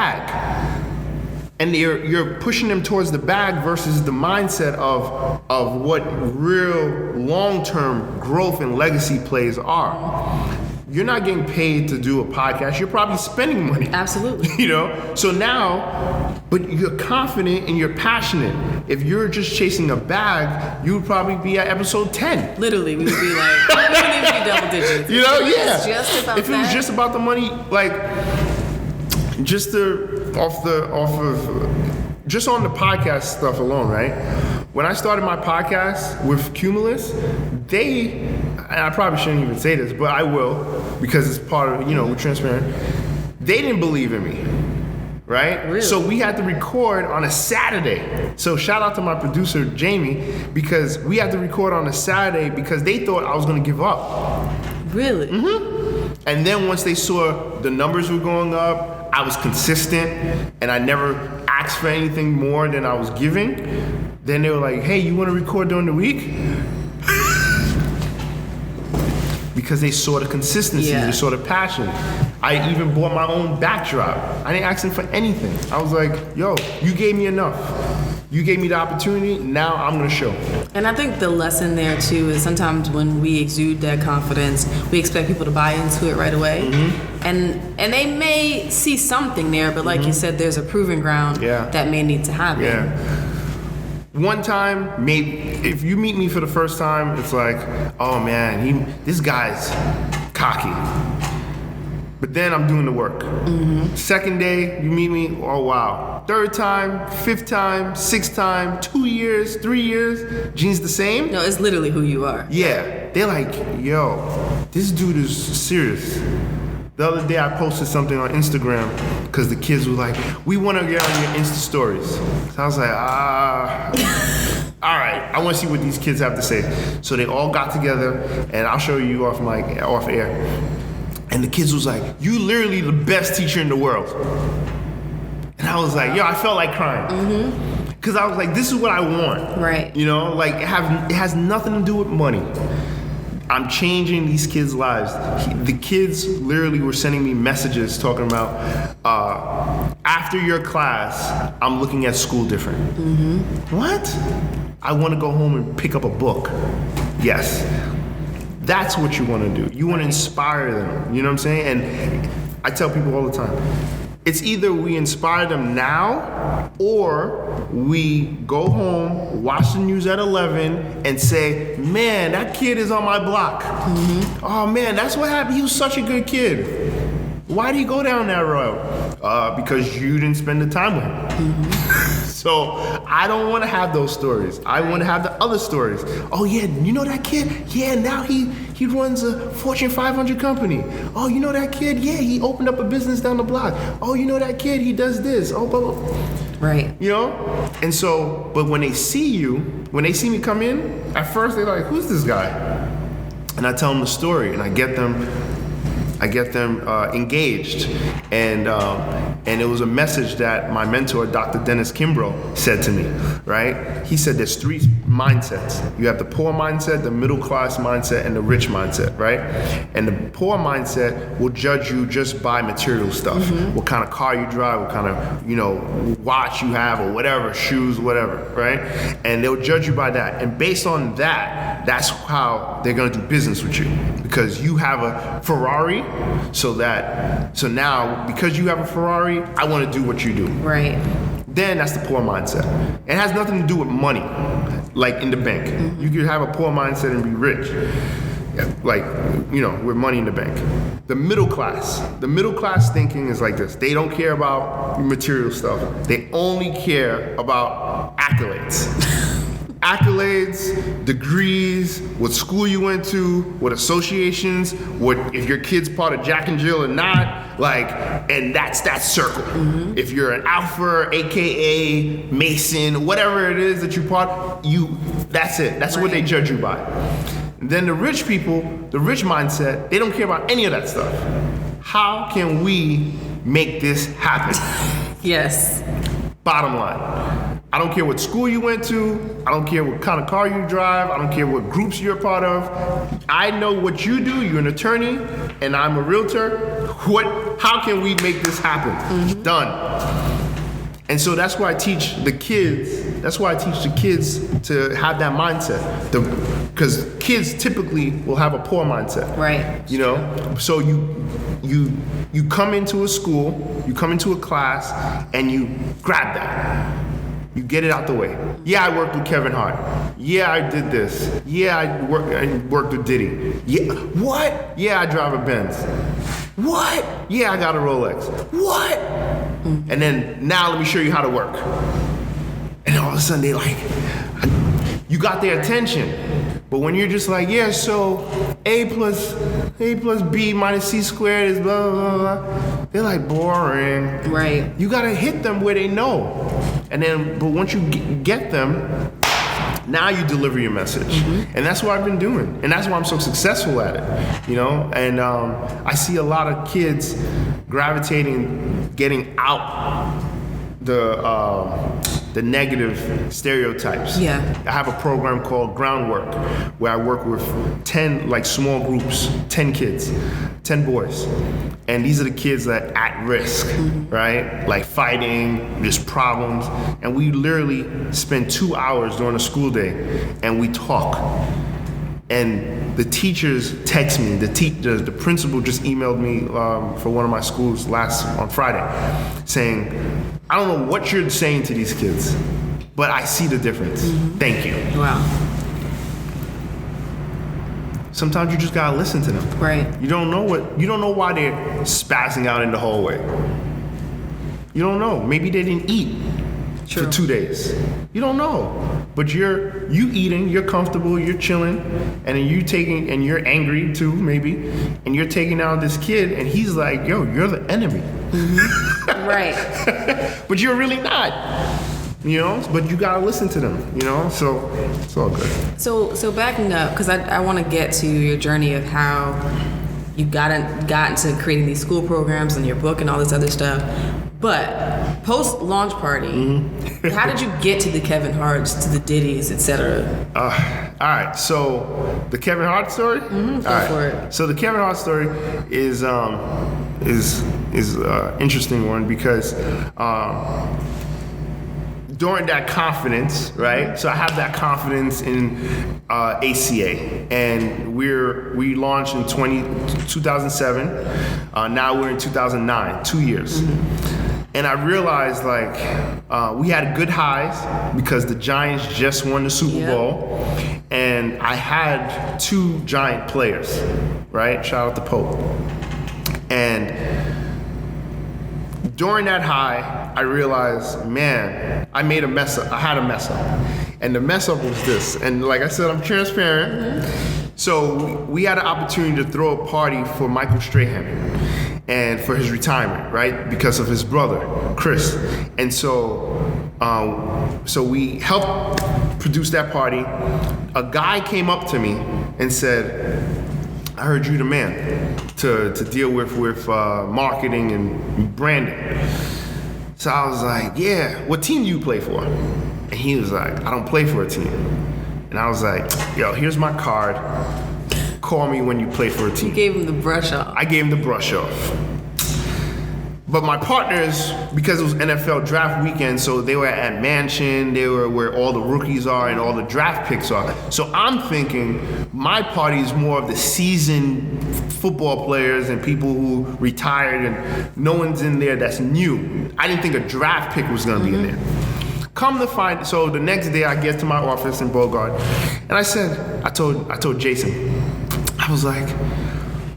And you're pushing them towards the bag versus the mindset of what real long-term growth and legacy plays are. You're not getting paid to do a podcast. You're probably spending money. Absolutely. So now, but you're confident and you're passionate. If you're just chasing a bag, you would probably be at episode 10. Literally, we would be like, we wouldn't even be double digits. Yeah. It's just about if it was just about the money, like, just on the podcast stuff alone, right? When I started my podcast with Cumulus, and I probably shouldn't even say this, but I will, because it's part of, we're transparent. They didn't believe in me, right? Really? So we had to record on a Saturday. So shout out to my producer, Jamie, because we had to record on a Saturday because they thought I was gonna give up. Really? And then once they saw the numbers were going up, I was consistent, and I never asked for anything more than I was giving, then they were like, hey, you wanna record during the week? Because they saw the consistency, they saw the passion. I even bought my own backdrop. I didn't ask them for anything. I was like, yo, you gave me enough. You gave me the opportunity. Now I'm gonna show. And I think the lesson there too is sometimes when we exude that confidence, we expect people to buy into it right away. And they may see something there, but like you said, there's a proving ground that may need to happen. Yeah. One time, maybe if you meet me for the first time, it's like, oh man, this guy's cocky. But then I'm doing the work. Second day, you meet me, oh wow. Third time, fifth time, sixth time, 2 years, 3 years, Gene's the same? No, it's literally who you are. Yeah, they're like, yo, this dude is serious. The other day I posted something on Instagram because the kids were like, we want to get on your Insta stories. So I was like, all right, I want to see what these kids have to say. So they all got together, and I'll show you off air. And the kids was like, you literally the best teacher in the world. And I was like, yo, I felt like crying. Because I was like, this is what I want. Right. You know, like it has nothing to do with money. I'm changing these kids' lives. The kids literally were sending me messages talking about, after your class, I'm looking at school different. What? I want to go home and pick up a book. Yes. That's what you want to do. You want to inspire them. You know what I'm saying? And I tell people all the time, it's either we inspire them now or we go home, watch the news at 11 and say, man, that kid is on my block. Oh man, that's what happened. He was such a good kid. Why did he go down that road? Because you didn't spend the time with him. So I don't want to have those stories. I want to have the other stories. Oh yeah, you know that kid? Yeah, now he runs a Fortune 500 company. Oh, you know that kid? Yeah, he opened up a business down the block. Oh, you know that kid? He does this. Oh, blah, blah. Right. You know? And so, but when they see me come in, at first they're like, who's this guy? And I tell them the story, and I get them engaged, and it was a message that my mentor, Dr. Dennis Kimbrough, said to me, right? He said there's 3 mindsets. You have the poor mindset, the middle class mindset, and the rich mindset, right? And the poor mindset will judge you just by material stuff. What kind of car you drive, what kind of, watch you have, or whatever, shoes, whatever, right? And they'll judge you by that. And based on that, that's how they're gonna do business with you. Because you have a Ferrari, so now because you have a Ferrari, I want to do what you do. Right. Then that's the poor mindset. It has nothing to do with money, like in the bank. You could have a poor mindset and be rich, like with money in the bank. The middle class thinking is like this. They don't care about material stuff. They only care about accolades. Accolades, degrees, what school you went to, what associations, what if your kid's part of Jack and Jill or not, and that's that circle. If you're an Alpha, AKA Mason, whatever it is that you part, that's it. That's what they judge you by. And then the rich people, the rich mindset, they don't care about any of that stuff. How can we make this happen? Yes. Bottom line. I don't care what school you went to. I don't care what kind of car you drive. I don't care what groups you're a part of. I know what you do. You're an attorney, and I'm a realtor. How can we make this happen? Done. And so that's why I teach the kids. That's why I teach the kids to have that mindset. Because kids typically will have a poor mindset. Right. So you come into a school, you come into a class, and you grab that. You get it out the way. Yeah, I worked with Kevin Hart. Yeah, I did this. Yeah, I worked with Diddy. Yeah, what? Yeah, I drive a Benz. What? Yeah, I got a Rolex. What? And then now let me show you how to work. And all of a sudden they you got their attention. But when you're just like, yeah, so A plus B minus C squared is blah, blah, blah, they're like, boring. Right. You gotta hit them where they know. But once you get them, now you deliver your message. And that's what I've been doing. And that's why I'm so successful at it, And I see a lot of kids gravitating, getting out the negative stereotypes. Yeah. I have a program called Groundwork where I work with 10 small groups, 10 kids. 10 boys. And these are the kids that are at risk, right? Like fighting, just problems. And we literally spend 2 hours during a school day and we talk. And the teachers text me. The principal just emailed me for one of my schools on Friday saying, I don't know what you're saying to these kids, but I see the difference. Thank you. Wow. Sometimes you just gotta listen to them. Right. You don't know why they're spazzing out in the hallway. You don't know. Maybe they didn't eat for 2 days. You don't know. But you eating, you're comfortable, you're chilling, and then and you're angry too, maybe, and you're taking out this kid, and he's like, yo, you're the enemy. Right. But you're really not. But you gotta listen to them, so it's all good. So backing up, because I want to get to your journey of how you got into creating these school programs and your book and all this other stuff. But post launch party, how did you get to the Kevin Harts, to the Diddy's, etc.? All right. So the Kevin Hart story. Go for it. So the Kevin Hart story is interesting one because. During that confidence, right? So I have that confidence in ACA, and we launched in 2007. Now we're in 2009, 2 years. And I realized we had good highs because the Giants just won the Super Bowl, and I had 2 Giant players, right? Shout out to Pope. And during that high, I realized, man, I made a mess up. I had a mess up. And the mess up was this. And like I said, I'm transparent. So we had an opportunity to throw a party for Michael Strahan and for his retirement, right? Because of his brother, Chris. And so we helped produce that party. A guy came up to me and said, I heard you the man to deal with marketing and branding. So I was like, yeah, what team do you play for? And he was like, I don't play for a team. And I was like, yo, here's my card. Call me when you play for a team. You gave him the brush off. I gave him the brush off. But my partners, because it was NFL draft weekend, so they were at Mansion, they were where all the rookies are and all the draft picks are. So I'm thinking my party is more of the seasoned football players and people who retired and no one's in there that's new. I didn't think a draft pick was gonna be in there. Come to find, so the next day I get to my office in Bogart and I told Jason, I was like,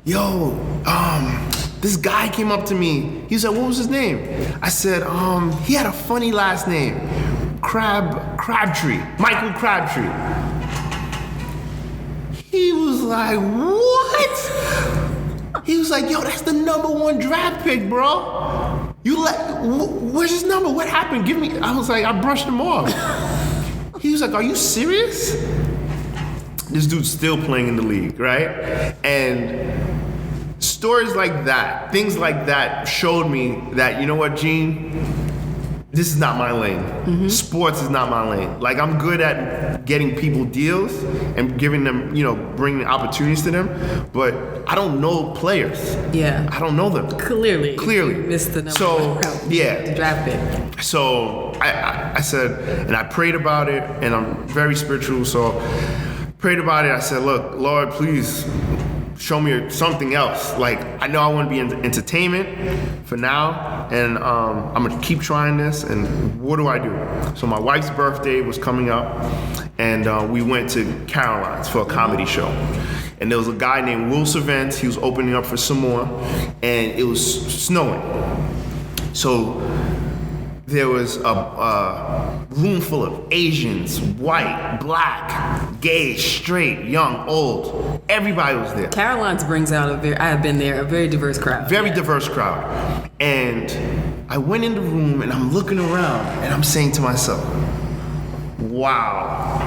yo, this guy came up to me. He said, what was his name? I said, he had a funny last name. Crabtree. Michael Crabtree. He was like, what? He was like, yo, that's the #1 draft pick, bro. Where's his number? What happened? Give me. I was like, I brushed him off. He was like, are you serious? This dude's still playing in the league, right? And stories like that, things like that showed me that, you know what, Gene? This is not my lane. Sports is not my lane. Like, I'm good at getting people deals and giving them, bringing opportunities to them, but I don't know players. Yeah. I don't know them. Clearly. You missed the number. So, yeah. The draft pick. So I said, and I prayed about it, and I'm very spiritual, so prayed about it. I said, look, Lord, please show me something else. Like, I know I want to be in entertainment for now, and I'm gonna keep trying this, and what do I do? So my wife's birthday was coming up, and we went to Caroline's for a comedy show. And there was a guy named Will Savant. He was opening up for some more, and it was snowing. So there was a room full of Asians, white, black, gay, straight, young, old. Everybody was there. Caroline's brings out I have been there, a very diverse crowd. Very diverse crowd. And I went in the room and I'm looking around and I'm saying to myself, wow.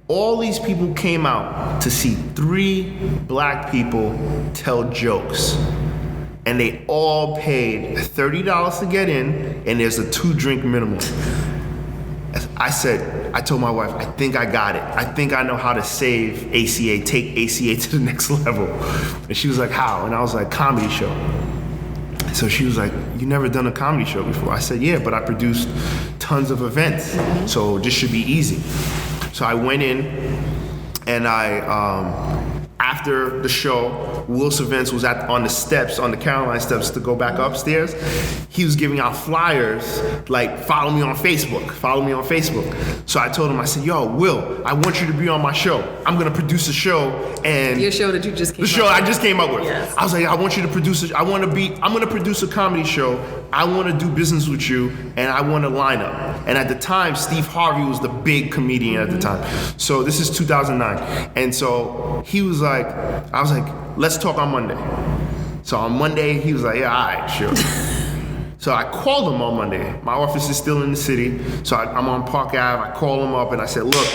All these people came out to see 3 black people tell jokes. And they all paid $30 to get in, and there's a 2-drink minimum. I told my wife, I think I got it. I think I know how to save ACA, take ACA to the next level. And she was like, how? And I was like, comedy show. So she was like, you never done a comedy show before? I said, yeah, but I produced tons of events, so this should be easy. So I went in, and after the show, Willis Events was on the Caroline steps to go back upstairs. He was giving out flyers, like, follow me on Facebook. So I told him, I said, yo, Will, I want you to be on my show. I'm gonna produce a show, and your show that you just came the show up I with. just came up with. Yes. I was like, I want you to produce I'm gonna produce a comedy show. I want to do business with you, and I want to line up. And at the time, Steve Harvey was the big comedian at the time. So this is 2009. And so he was like, I was like, let's talk on Monday. So on Monday, he was like, yeah, all right, sure. So I called him on Monday. My office is still in the city. So I'm on Park Ave. I called him up and I said, look,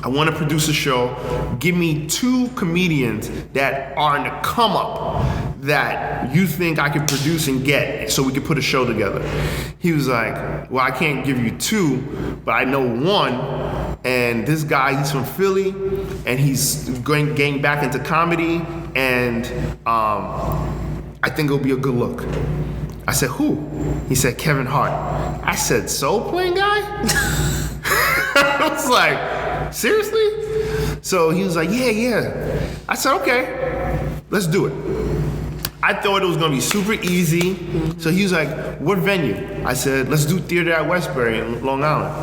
I want to produce a show. Give me 2 comedians that are in the come up that you think I could produce and get so we could put a show together. He was like, well, I can't give you 2, but I know 1. And this guy, he's from Philly, and he's getting back into comedy, and I think it'll be a good look. I said, who? He said, Kevin Hart. I said, Soul Plane guy? I was like, seriously? So he was like, yeah. I said, okay, let's do it. I thought it was gonna be super easy. So he was like, what venue? I said, let's do Theater at Westbury in Long Island.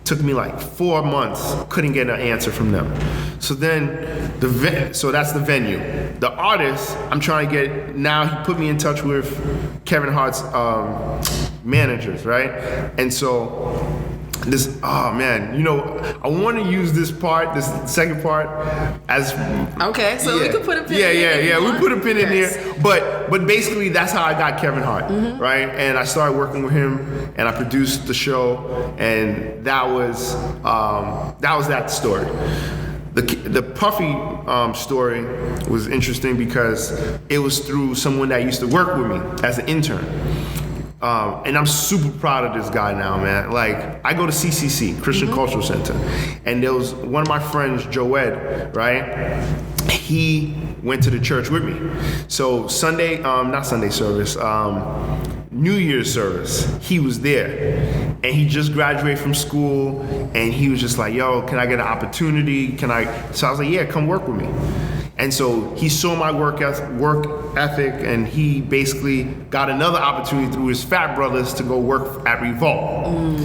Took me like 4 months, couldn't get an answer from them. So then, so that's the venue. The artist, I'm trying to get, now he put me in touch with Kevin Hart's managers, right? And so, oh man, I want to use this second part as okay. So we could put a pin. Yeah. We put a pin in Yes. there, but basically that's how I got Kevin Hart, right? And I started working with him, and I produced the show, and that was that story. The Puffy story was interesting because it was through someone that used to work with me as an intern. And I'm super proud of this guy now, man. Like, I go to CCC, Christian Cultural Center, and there was one of my friends, Joed, right? He went to the church with me. So not Sunday service, New Year's service, he was there. And he just graduated from school, and he was just like, yo, can I get an opportunity? So I was like, yeah, come work with me. And so he saw my work ethic, and he basically got another opportunity through his fat brothers to go work at Revolt.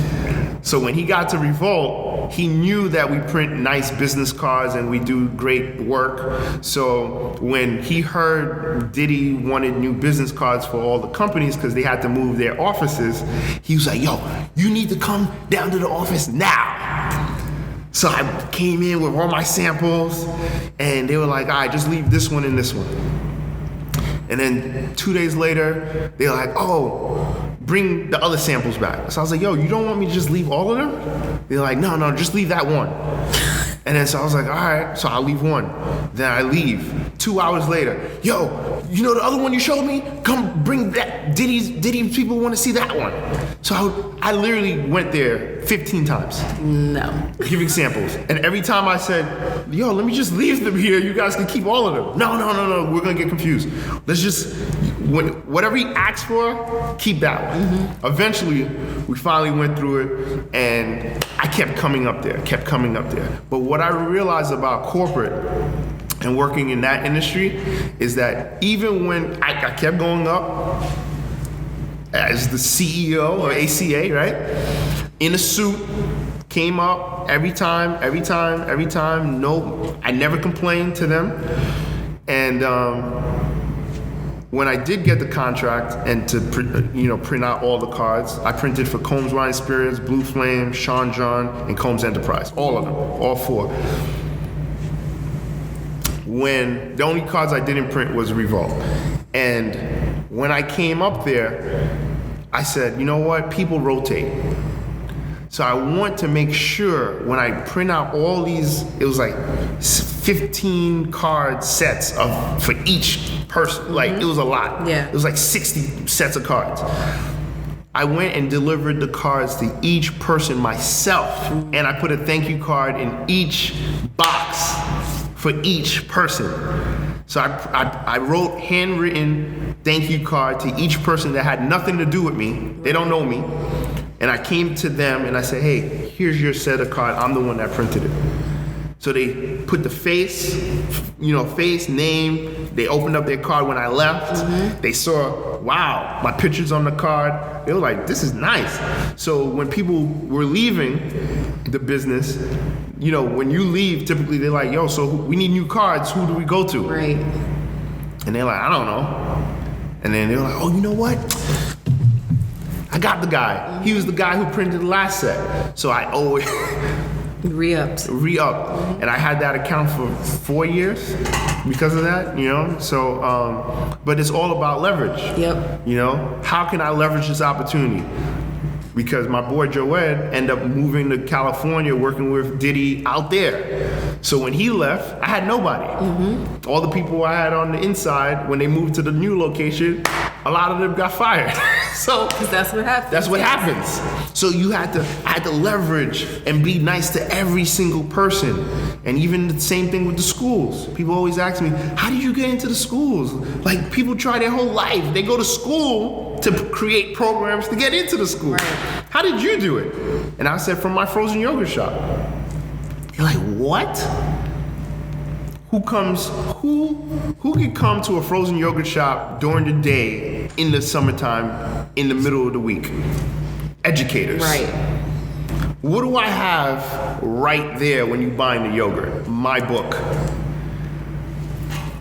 So when he got to Revolt, he knew that we print nice business cards and we do great work. So when he heard Diddy wanted new business cards for all the companies because they had to move their offices, he was like, yo, you need to come down to the office now. So I came in with all my samples, and they were like, all right, just leave this one and this one. And then 2 days later, they were like, oh, bring the other samples back. So I was like, yo, you don't want me to just leave all of them? They're like, no, just leave that one. And then so I was like, all right, so I'll leave one. Then I leave. 2 hours later, yo, you know the other one you showed me? Come bring that. Diddy's people want to see that one. So I literally went there 15 times. No. Giving samples. And every time I said, yo, let me just leave them here. You guys can keep all of them. No. We're going to get confused. Let's just, whatever he asked for, keep that one. Eventually, we finally went through it, and I kept coming up there. But what I realized about corporate and working in that industry is that even when I kept going up as the CEO or ACA, right? In a suit, came up every time. No, I never complained to them. And when I did get the contract and to print out all the cards, I printed for Combs Wine Spirits, Blue Flame, Sean John, and Combs Enterprise. All of them, all 4. When the only cards I didn't print was Revolt. And when I came up there, I said, you know what, people rotate. So I want to make sure when I print out all these, it was like 15 card sets for each person. Like, it was a lot. Yeah. It was like 60 sets of cards. I went and delivered the cards to each person myself, and I put a thank you card in each box for each person. So I wrote handwritten thank you card to each person that had nothing to do with me. They don't know me. And I came to them and I said, hey, here's your set of card. I'm the one that printed it. So they put the face, face, name. They opened up their card when I left. They saw, wow, my picture's on the card. They were like, this is nice. So when people were leaving the business, when you leave, typically they're like, yo, so we need new cards. Who do we go to? Right. And they're like, I don't know. And then they're like, oh, you know what? I got the guy. He was the guy who printed the last set. So I always... Re-upped. And I had that account for 4 years because of that, So, but it's all about leverage. Yep. How can I leverage this opportunity? Because my boy Joed ended up moving to California, working with Diddy out there. So when he left, I had nobody. All the people I had on the inside, when they moved to the new location, a lot of them got fired. So because that's what happens. That's what happens. So I had to leverage and be nice to every single person. And even the same thing with the schools. People always ask me, how did you get into the schools? Like, people try their whole life. They go to school to create programs to get into the school. Right. How did you do it? And I said, from my frozen yogurt shop. You're like, what? Who could come to a frozen yogurt shop during the day in the summertime in the middle of the week? Educators. Right. What do I have right there when you buying the yogurt? My book.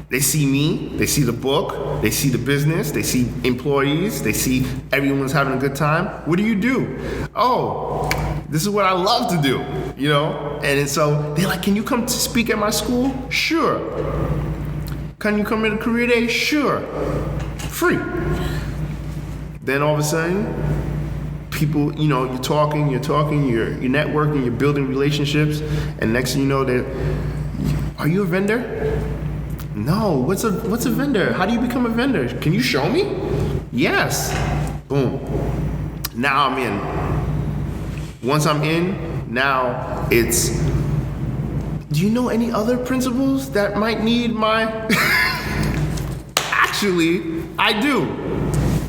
They see me, they see the book, they see the business, they see employees, they see everyone's having a good time. What do? Oh, this is what I love to do, And so they're like, can you come to speak at my school? Sure. Can you come in a career day? Sure. Free. Then all of a sudden, people, you're talking, you're networking, you're building relationships, and next thing you know, are you a vendor? No, what's a vendor? How do you become a vendor? Can you show me? Yes. Boom. Now I'm in. Once I'm in, now it's, do you know any other principals that might need my... Actually, I do.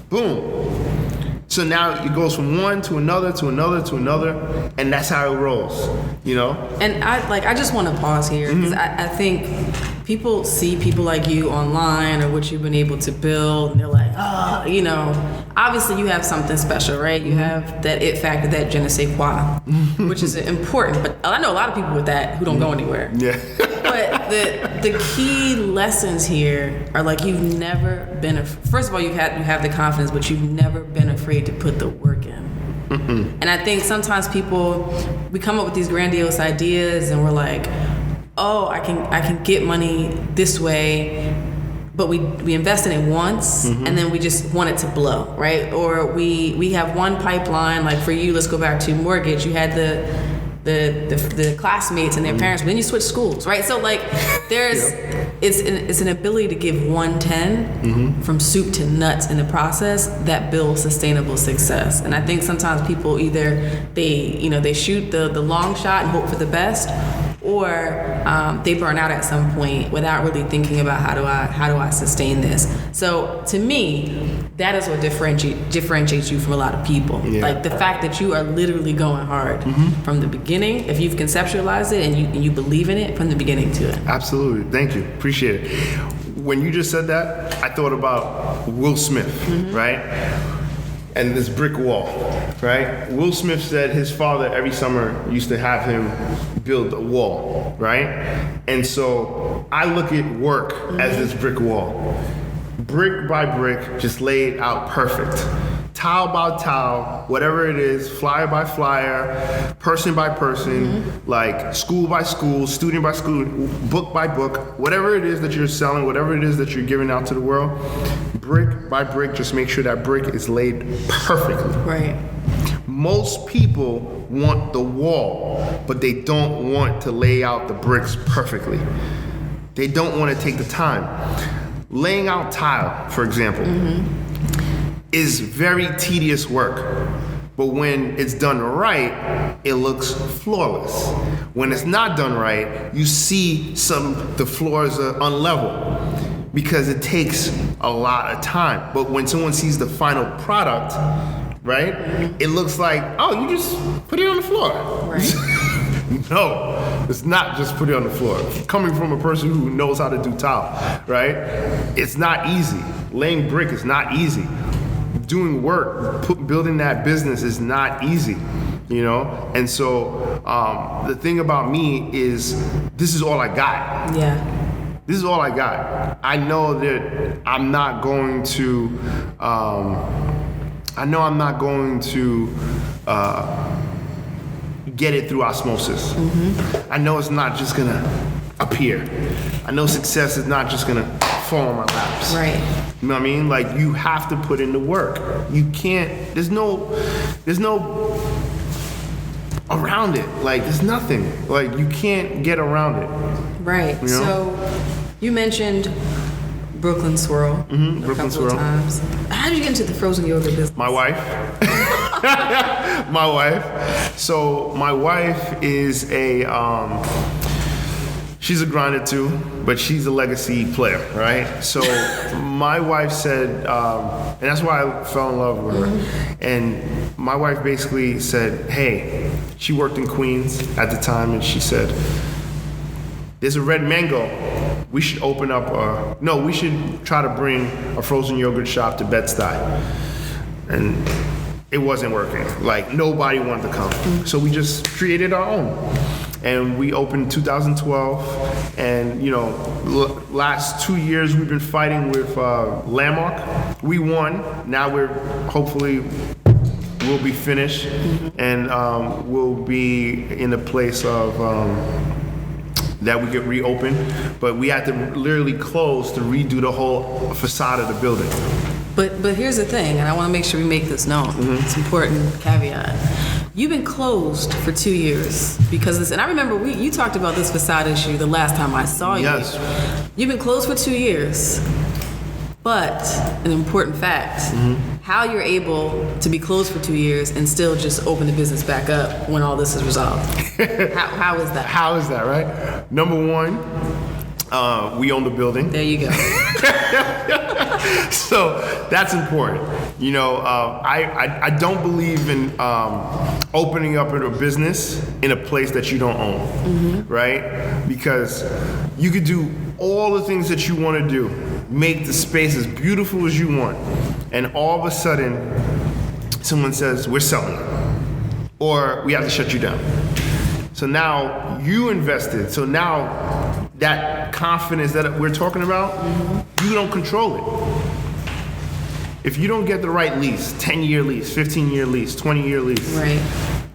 Boom. So now it goes from one to another to another to another, and that's how it rolls, And I just want to pause here because I think people see people like you online or what you've been able to build, and they're like, obviously you have something special, right? You have that it factor, that je ne sais quoi, which is important. But I know a lot of people with that who don't go anywhere. Yeah. But the key lessons here are like you've never been. First of all, you have the confidence, but you've never been afraid to put the work in. And I think sometimes we come up with these grandiose ideas, and we're like, oh, I can get money this way, but we invest in it once, and then we just want it to blow, right? Or we have one pipeline. Like for you, let's go back to mortgage. You had the classmates and their parents, but then you switch schools, right? So like it's an ability to give 110 from soup to nuts in the process that builds sustainable success. And I think sometimes people either they shoot the long shot and hope for the best, or they burn out at some point without really thinking about how do I sustain this. So to me, that is what differentiates you from a lot of people. Yeah. Like the fact that you are literally going hard from the beginning. If you've conceptualized it and you believe in it from the beginning to it. Absolutely, thank you, appreciate it. When you just said that, I thought about Will Smith, right? And this brick wall, right? Will Smith said his father every summer used to have him build a wall, right? And so I look at work as this brick wall. Brick by brick, just laid out perfect. Tile by tile, whatever it is, flyer by flyer, person by person, like school by school, student by student, book by book, whatever it is that you're selling, whatever it is that you're giving out to the world, brick by brick, just make sure that brick is laid perfectly. Right. Most people want the wall, but they don't want to lay out the bricks perfectly. They don't want to take the time. Laying out tile, for example. is very tedious work. But when it's done right, it looks flawless. When it's not done right, you see the floors are unlevel because it takes a lot of time. But when someone sees the final product, right, it looks like, oh, you just put it on the floor. Right. No, it's not just put it on the floor. Coming from a person who knows how to do tile, right? It's not easy. Laying brick is not easy. Doing work, building that business is not easy, you know? And so the thing about me is this is all I got. Yeah. This is all I got. I know that I'm not going to, get it through osmosis. I know it's not just gonna appear. I know success is not just gonna fall on my laps. Right. You know what I mean? Like, you have to put in the work. You can't, there's no around it. Like, there's nothing. Like, you can't get around it. Right. You know? So you mentioned Brooklyn Swirl a Brooklyn couple Swirl. of times. How did you get into the frozen yogurt business? My wife. My wife. So my wife is she's a grinder too, but she's a legacy player, right? So my wife said, and that's why I fell in love with her. And my wife basically said, hey, she worked in Queens at the time, and she said, there's a Red Mango. We should open up we should try to bring a frozen yogurt shop to Bed-Stuy. And it wasn't working. Like, nobody wanted to come. So we just created our own. And we opened in 2012. And, you know, last 2 years we've been fighting with Landmark. We won. Now we'll be finished. And we'll be in a place of that we could reopen. But we had to literally close to redo the whole facade of the building. But here's the thing, and I want to make sure we make this known. It's an important caveat. You've been closed for 2 years because of this. And I remember you talked about this facade issue the last time I saw you. Yes. You've been closed for 2 years. But an important fact, how you're able to be closed for 2 years and still just open the business back up when all this is resolved. How is that? How is that, right? Number one, we own the building. There you go. So that's important. You know, I don't believe in opening up a business in a place that you don't own, right? Because you could do all the things that you want to do, make the space as beautiful as you want, and all of a sudden, someone says, we're selling it, or we have to shut you down. So now you invested. So now that confidence that we're talking about, you don't control it. If you don't get the right lease, 10-year lease, 15-year lease, 20-year lease, Right.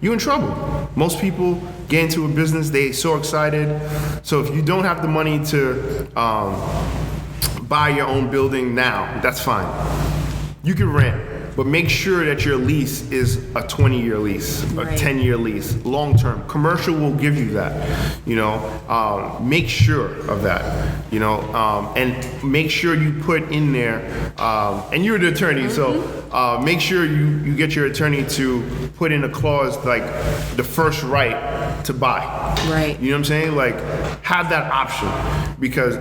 you're in trouble. Most people get into a business, they're so excited. So if you don't have the money to buy your own building now, that's fine. You can rent, but make sure that your lease is a 20-year lease, Right. a 10-year lease, long-term. Commercial will give you that, you know. Make sure of that, you know, and make sure you put in there, and you're the attorney, so make sure you get your attorney to put in a clause like the first right to buy. Right. You know what I'm saying? Like, have that option,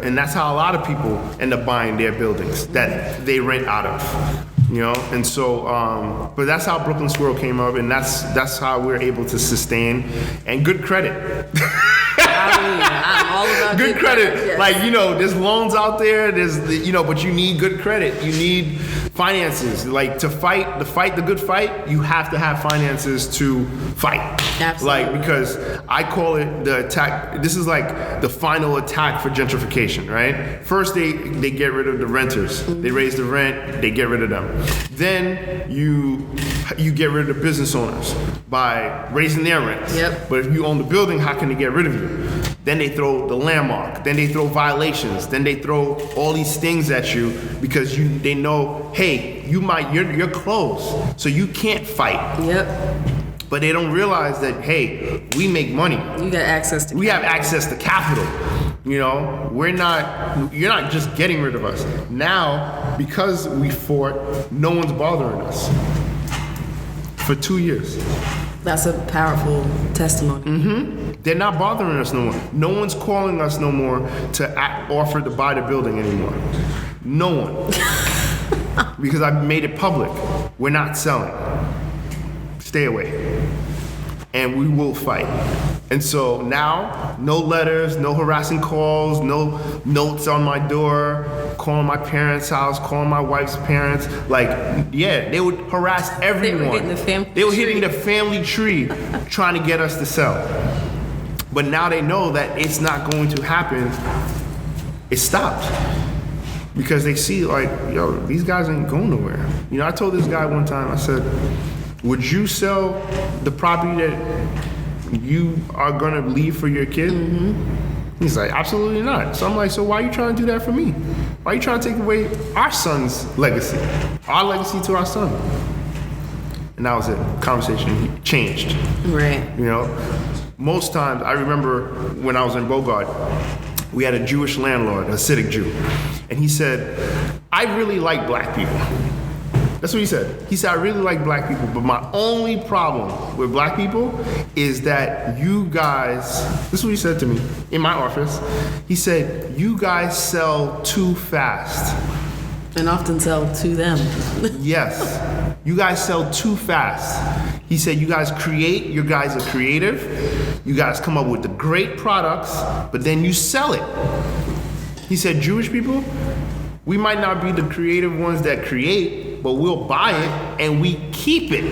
and that's how a lot of people end up buying their buildings that they rent out of. You know, and so, but that's how Brooklyn Swirl came up, and that's how we're able to sustain, and good credit. I'm all about good credit. Yes. Like, you know, there's loans out there. You know, but you need good credit. You need finances. Like, to fight the good fight, you have to have finances to fight. Absolutely. Like, because I call it the attack. This is like the final attack for gentrification, right? First, they get rid of the renters. They raise the rent. They get rid of them. Then you get rid of the business owners by raising their rents. Yep. But if you own the building, how can they get rid of you? Then they throw the landmark. Then they throw violations. Then they throw all these things at you because they know, hey, you're closed, so you can't fight. Yep. But they don't realize that, hey, we make money. You got access to We have access to capital. you're not just getting rid of us. Now, because we fought, no one's bothering us. For 2 years. That's a powerful testimony. They're not bothering us no more. No one's calling us no more to offer to buy the building anymore. No one. Because I made it public. We're not selling. Stay away. And we will fight. And so now, no letters, no harassing calls, no notes on my door, calling my parents' house, calling my wife's parents. They would harass everyone. They were hitting the family They were hitting the family tree trying to get us to sell. But now they know that it's not going to happen. It stopped. Because they see, these guys ain't going nowhere. I told this guy one time, I said, would you sell the property that you are gonna leave for your kid? He's like, absolutely not. So I'm like, so why are you trying to do that for me? Why are you trying to take away our son's legacy? Our legacy to our son. And that was it. Conversation changed. Right. Most times, I remember when I was in Bogart, we had a Jewish landlord, a Hasidic Jew. And he said, I really like black people. That's what he said. He said, I really like black people, but my only problem with black people is that you guys, this is what he said to me in my office. He said, you guys sell too fast. And often sell to them. Yes. You guys sell too fast. He said, you guys are creative. You guys come up with the great products, but then you sell it. He said, Jewish people, we might not be the creative ones that create, but we'll buy it and we keep it.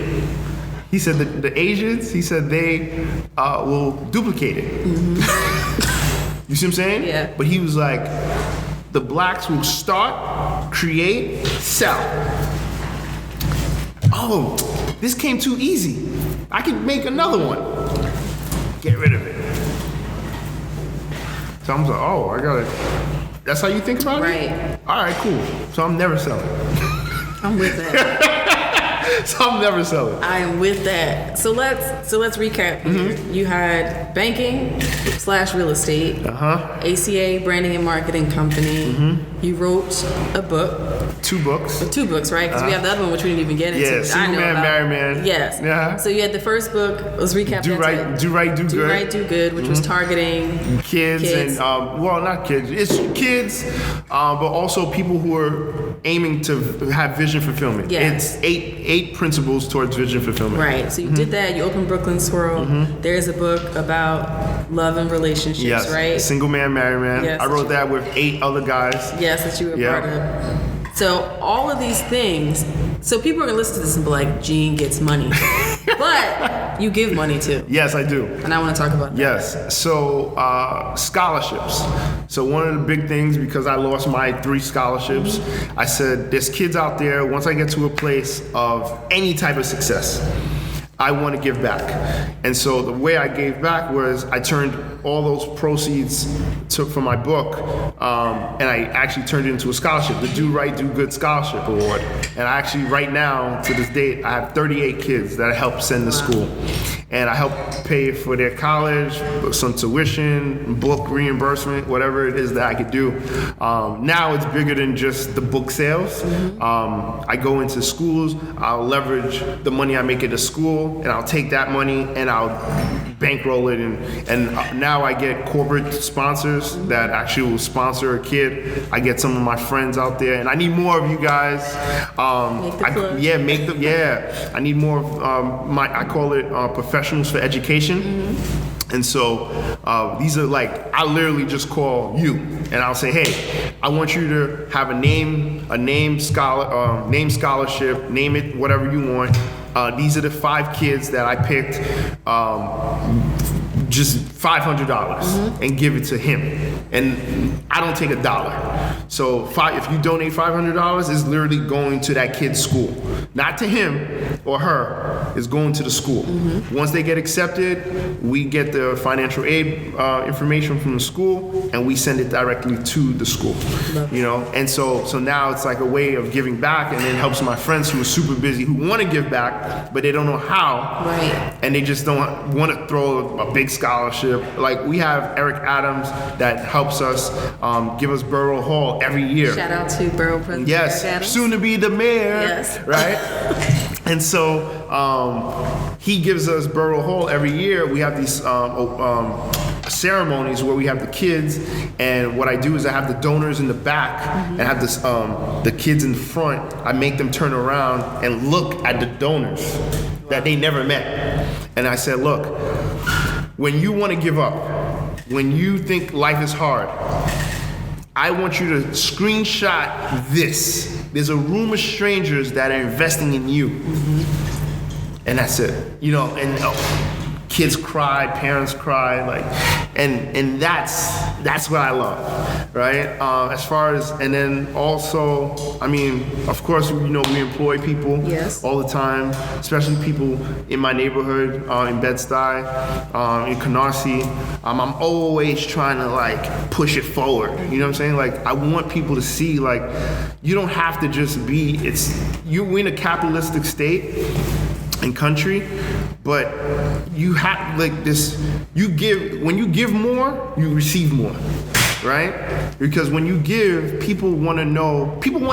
He said the Asians, he said they will duplicate it. You see what I'm saying? Yeah. But he was like, the blacks will start, create, sell. Oh, this came too easy. I could make another one. Get rid of it. So I'm like, oh, I gotta. That's how you think about it? Right. All right, cool. So I'm never selling. I'm with that. So I'm never selling. I am with that. So let's recap here. You had banking / real estate, ACA branding and marketing company. You wrote a book. 2 books. 2 books, right? Because we have the other one which we didn't even get into. Yeah, Single Man, Married Man. Yes. Yeah. So you had the first book. Let's recap. Do Right, Do Good. Do Right, Do Good, which was targeting kids and not kids. It's kids, but also people who are aiming to have vision fulfillment. Yes. It's eight principles towards vision fulfillment. Right. So you did that. You opened Brooklyn Swirl. There's a book about love and relationships, Yes. right? Single Man, Married Man. Yes. I wrote that with 8 other guys. Yes, that you were part of. So all of these things, so people are gonna listen to this and be like, Gene gets money. But you give money too. Yes, I do. And I wanna talk about that. Yes, so scholarships. So one of the big things, because I lost my 3 scholarships, I said, there's kids out there, once I get to a place of any type of success, I want to give back. And so the way I gave back was I turned all those proceeds from my book, and I actually turned it into a scholarship, the Do Right, Do Good Scholarship Award. And I actually, right now, to this date, I have 38 kids that I help send to school. And I help pay for their college, some tuition, book reimbursement, whatever it is that I could do. Now it's bigger than just the book sales. I go into schools, I'll leverage the money I make at the school, and I'll take that money and I'll bankroll it, and now I get corporate sponsors that actually will sponsor a kid. I get some of my friends out there, and I need more of you guys. I need more of I call it professionals for education. And so these are like, I literally just call you and I'll say, hey, I want you to have a name scholarship, name it whatever you want. These are the 5 kids that I picked, just $500 and give it to him. And I don't take $1. So if you donate $500, it's literally going to that kid's school. Not to him, or her is going to the school. Once they get accepted, we get the financial aid information from the school, and we send it directly to the school. You know, and so now it's like a way of giving back, and it helps my friends who are super busy, who want to give back, but they don't know how. Right. And they just don't want to throw a big scholarship. Like we have Eric Adams that helps us give us Borough Hall every year. Shout out to Borough President Yes, Eric Adams. soon to be the mayor. Yes. Right? And so he gives us Borough Hall every year. We have these ceremonies where we have the kids, and what I do is I have the donors in the back and I have this the kids in front. I make them turn around and look at the donors that they never met. And I said, look, when you want to give up, when you think life is hard, I want you to screenshot this. There's a room of strangers that are investing in you. And that's it. You know, and kids cry, parents cry, like, and that's what I love, right? As far as, and then also, I mean, of course, you know, we employ people all the time, especially people in my neighborhood, in Bed-Stuy, in Canarsie. I'm always trying to like push it forward. You know what I'm saying? Like, I want people to see, like, you don't have to just be, we're in a capitalistic state and country, but you have like this, when you give more, you receive more, right? Because when you give, people want to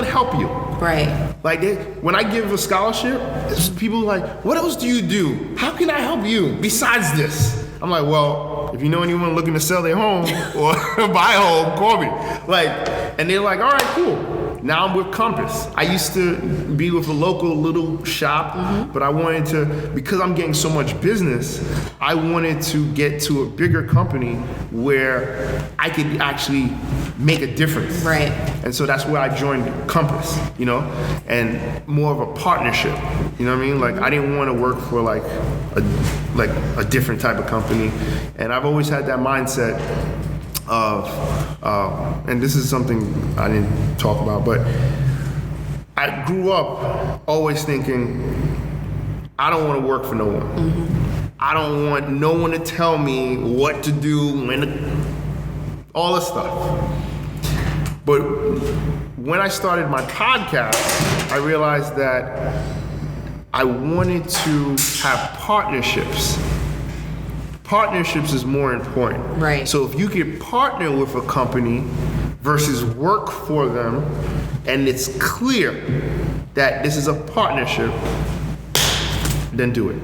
help you. Right. Like when I give a scholarship, people are like, what else do you do? How can I help you besides this? I'm like, well, if you know anyone looking to sell their home or buy a home, call me. Like, and they're like, all right, cool. Now I'm with Compass. I used to be with a local little shop, but I wanted to, because I'm getting so much business, I wanted to get to a bigger company where I could actually make a difference. Right. And so that's where I joined Compass, you know, and more of a partnership. You know what I mean? Like, I didn't want to work for like a different type of company, and I've always had that mindset of, and this is something I didn't talk about, but I grew up always thinking, I don't want to work for no one. I don't want no one to tell me what to do, all this stuff. But when I started my podcast, I realized that I wanted to have partnerships. Partnerships is more important. Right. So if you could partner with a company versus work for them, and it's clear that this is a partnership, then do it.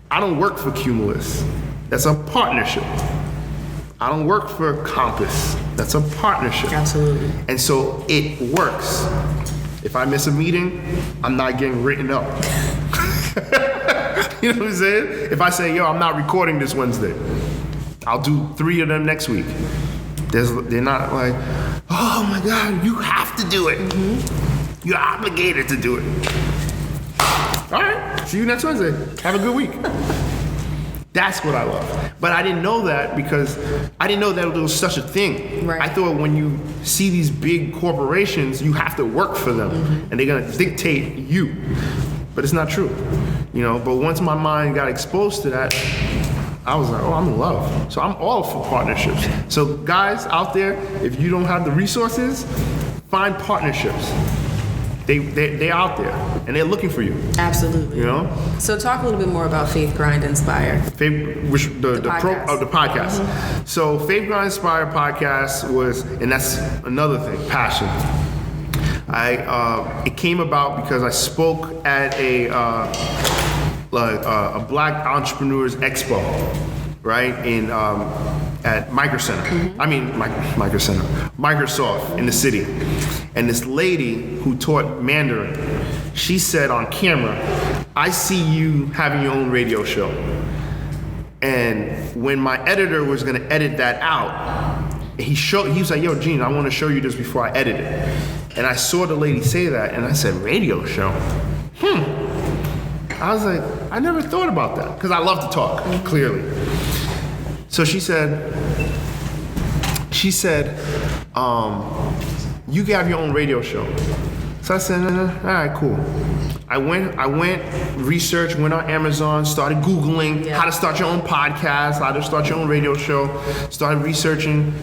I don't work for Cumulus. That's a partnership. I don't work for Compass. That's a partnership. Absolutely. And so it works. If I miss a meeting, I'm not getting written up. You know what I'm saying? If I say, yo, I'm not recording this Wednesday, I'll do 3 of them next week. They're not like, oh my God, you have to do it. You're obligated to do it. All right, see you next Wednesday. Have a good week. That's what I love. But I didn't know that because I didn't know that there was such a thing. Right. I thought when you see these big corporations, you have to work for them and they're gonna dictate you. But it's not true, you know. But once my mind got exposed to that, I was like, oh, I'm in love. So I'm all for partnerships. So guys out there, if you don't have the resources, find partnerships. They're out there and they're looking for you. Absolutely. You know. So talk a little bit more about Faith Grind Inspire. The podcast. So Faith Grind Inspire podcast was, and that's another thing, passion. It came about because I spoke at a Black Entrepreneurs Expo, right, at Micro Center. I mean, Micro Center, Microsoft in the city. And this lady who taught Mandarin, she said on camera, I see you having your own radio show. And when my editor was gonna edit that out, he was like, yo, Gene, I wanna show you this before I edit it. And I saw the lady say that, and I said, radio show? I was like, I never thought about that, because I love to talk, clearly. So she said, you can have your own radio show. So I said, all right, cool. I went, researched, went on Amazon, started Googling how to start your own podcast, how to start your own radio show, started researching.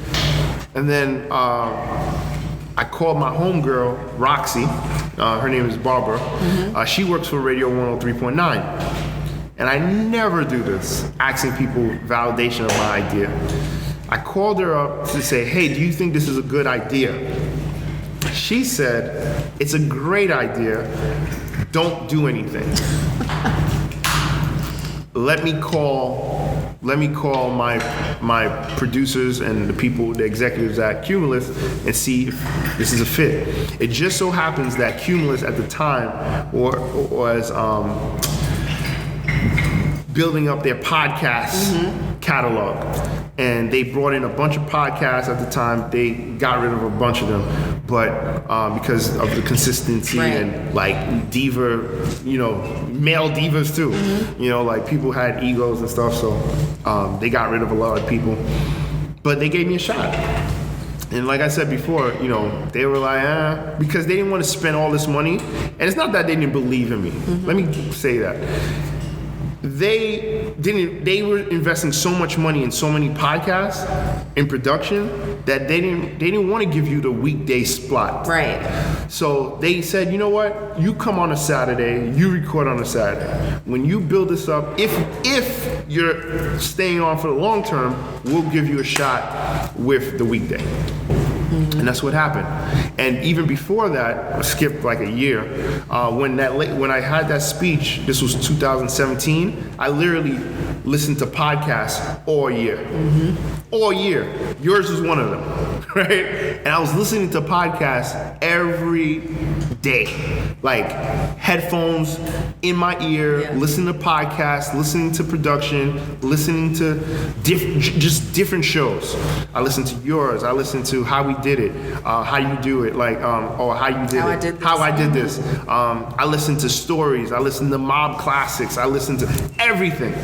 And then I called my homegirl, Roxy. Her name is Barbara. She works for Radio 103.9. And I never do this, asking people validation of my idea. I called her up to say, hey, do you think this is a good idea? She said, it's a great idea. Don't do anything. Let me call my producers and the executives at Cumulus and see if this is a fit. It just so happens that Cumulus at the time was building up their podcast catalog. And they brought in a bunch of podcasts at the time. They got rid of a bunch of them, but because of the consistency and like diva, male divas too. Like people had egos and stuff, so they got rid of a lot of people. But they gave me a shot. And like I said before, they were like, because they didn't want to spend all this money. And it's not that they didn't believe in me. Let me say that. They were investing so much money in so many podcasts in production that they didn't want to give you the weekday slot. Right. So they said, you know what? You come on a Saturday, you record on a Saturday. When you build this up, if you're staying on for the long term, we'll give you a shot with the weekday. And that's what happened. And even before that, I skipped like a year. When I had that speech, this was 2017. I literally listened to podcasts all year. All year. Yours was one of them, right? And I was listening to podcasts every day, like headphones in my ear, listening to podcasts, listening to production, listening to different shows. I listened to yours. I listened to how we did it, how you do it, like or how you did how I did this. I listened to stories. I listened to mob classics. I listened to everything.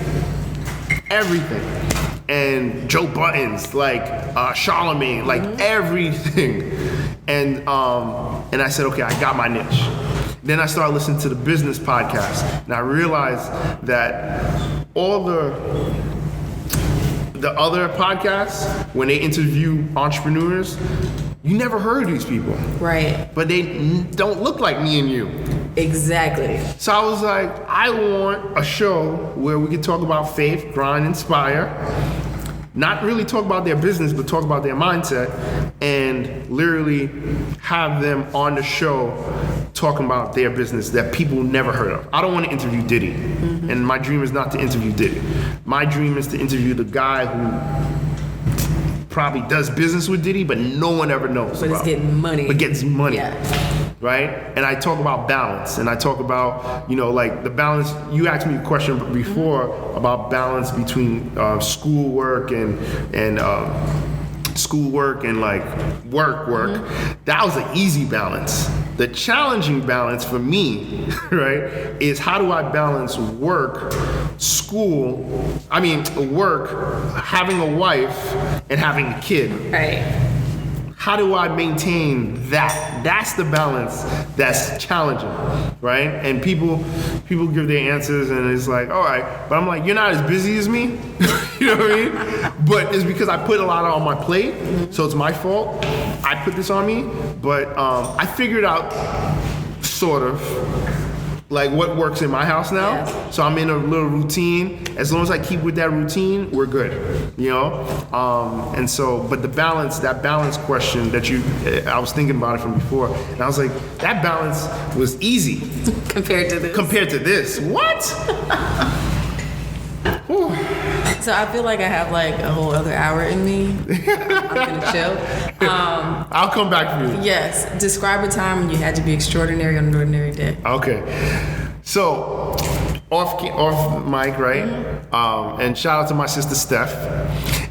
And Joe Buttons, like Charlemagne, like everything. And I said, okay, I got my niche. Then I started listening to the business podcast, and I realized that all the other podcasts, when they interview entrepreneurs, you never heard these people. Right. But they don't look like me and you. Exactly. So I was like, I want a show where we can talk about faith, grind, inspire. Not really talk about their business, but talk about their mindset, and literally have them on the show talking about their business that people never heard of. I don't want to interview Diddy, and my dream is not to interview Diddy. My dream is to interview the guy who probably does business with Diddy, but no one ever knows about. But getting money. But gets money. Yeah. Right? And I talk about balance, and I talk about, like the balance. You asked me a question before about balance between schoolwork and like work. That was an easy balance. The challenging balance for me, right, is how do I balance work, having a wife, and having a kid. Right. How do I maintain that? That's the balance that's challenging, right? And people give their answers, and it's like, all right, but I'm like, you're not as busy as me, you know what I mean? But it's because I put a lot on my plate, so it's my fault. I put this on me, but I figured out sort of like what works in my house now. Yes. So I'm in a little routine. As long as I keep with that routine, we're good, and so, but that balance question that I was thinking about it from before, and I was like, that balance was easy. Compared to this. What? So I feel like I have like a whole other hour in me. I'm gonna chill. I'll come back for you. Yes. Describe a time when you had to be extraordinary on an ordinary day. Okay. So off mic, right? And shout out to my sister Steph.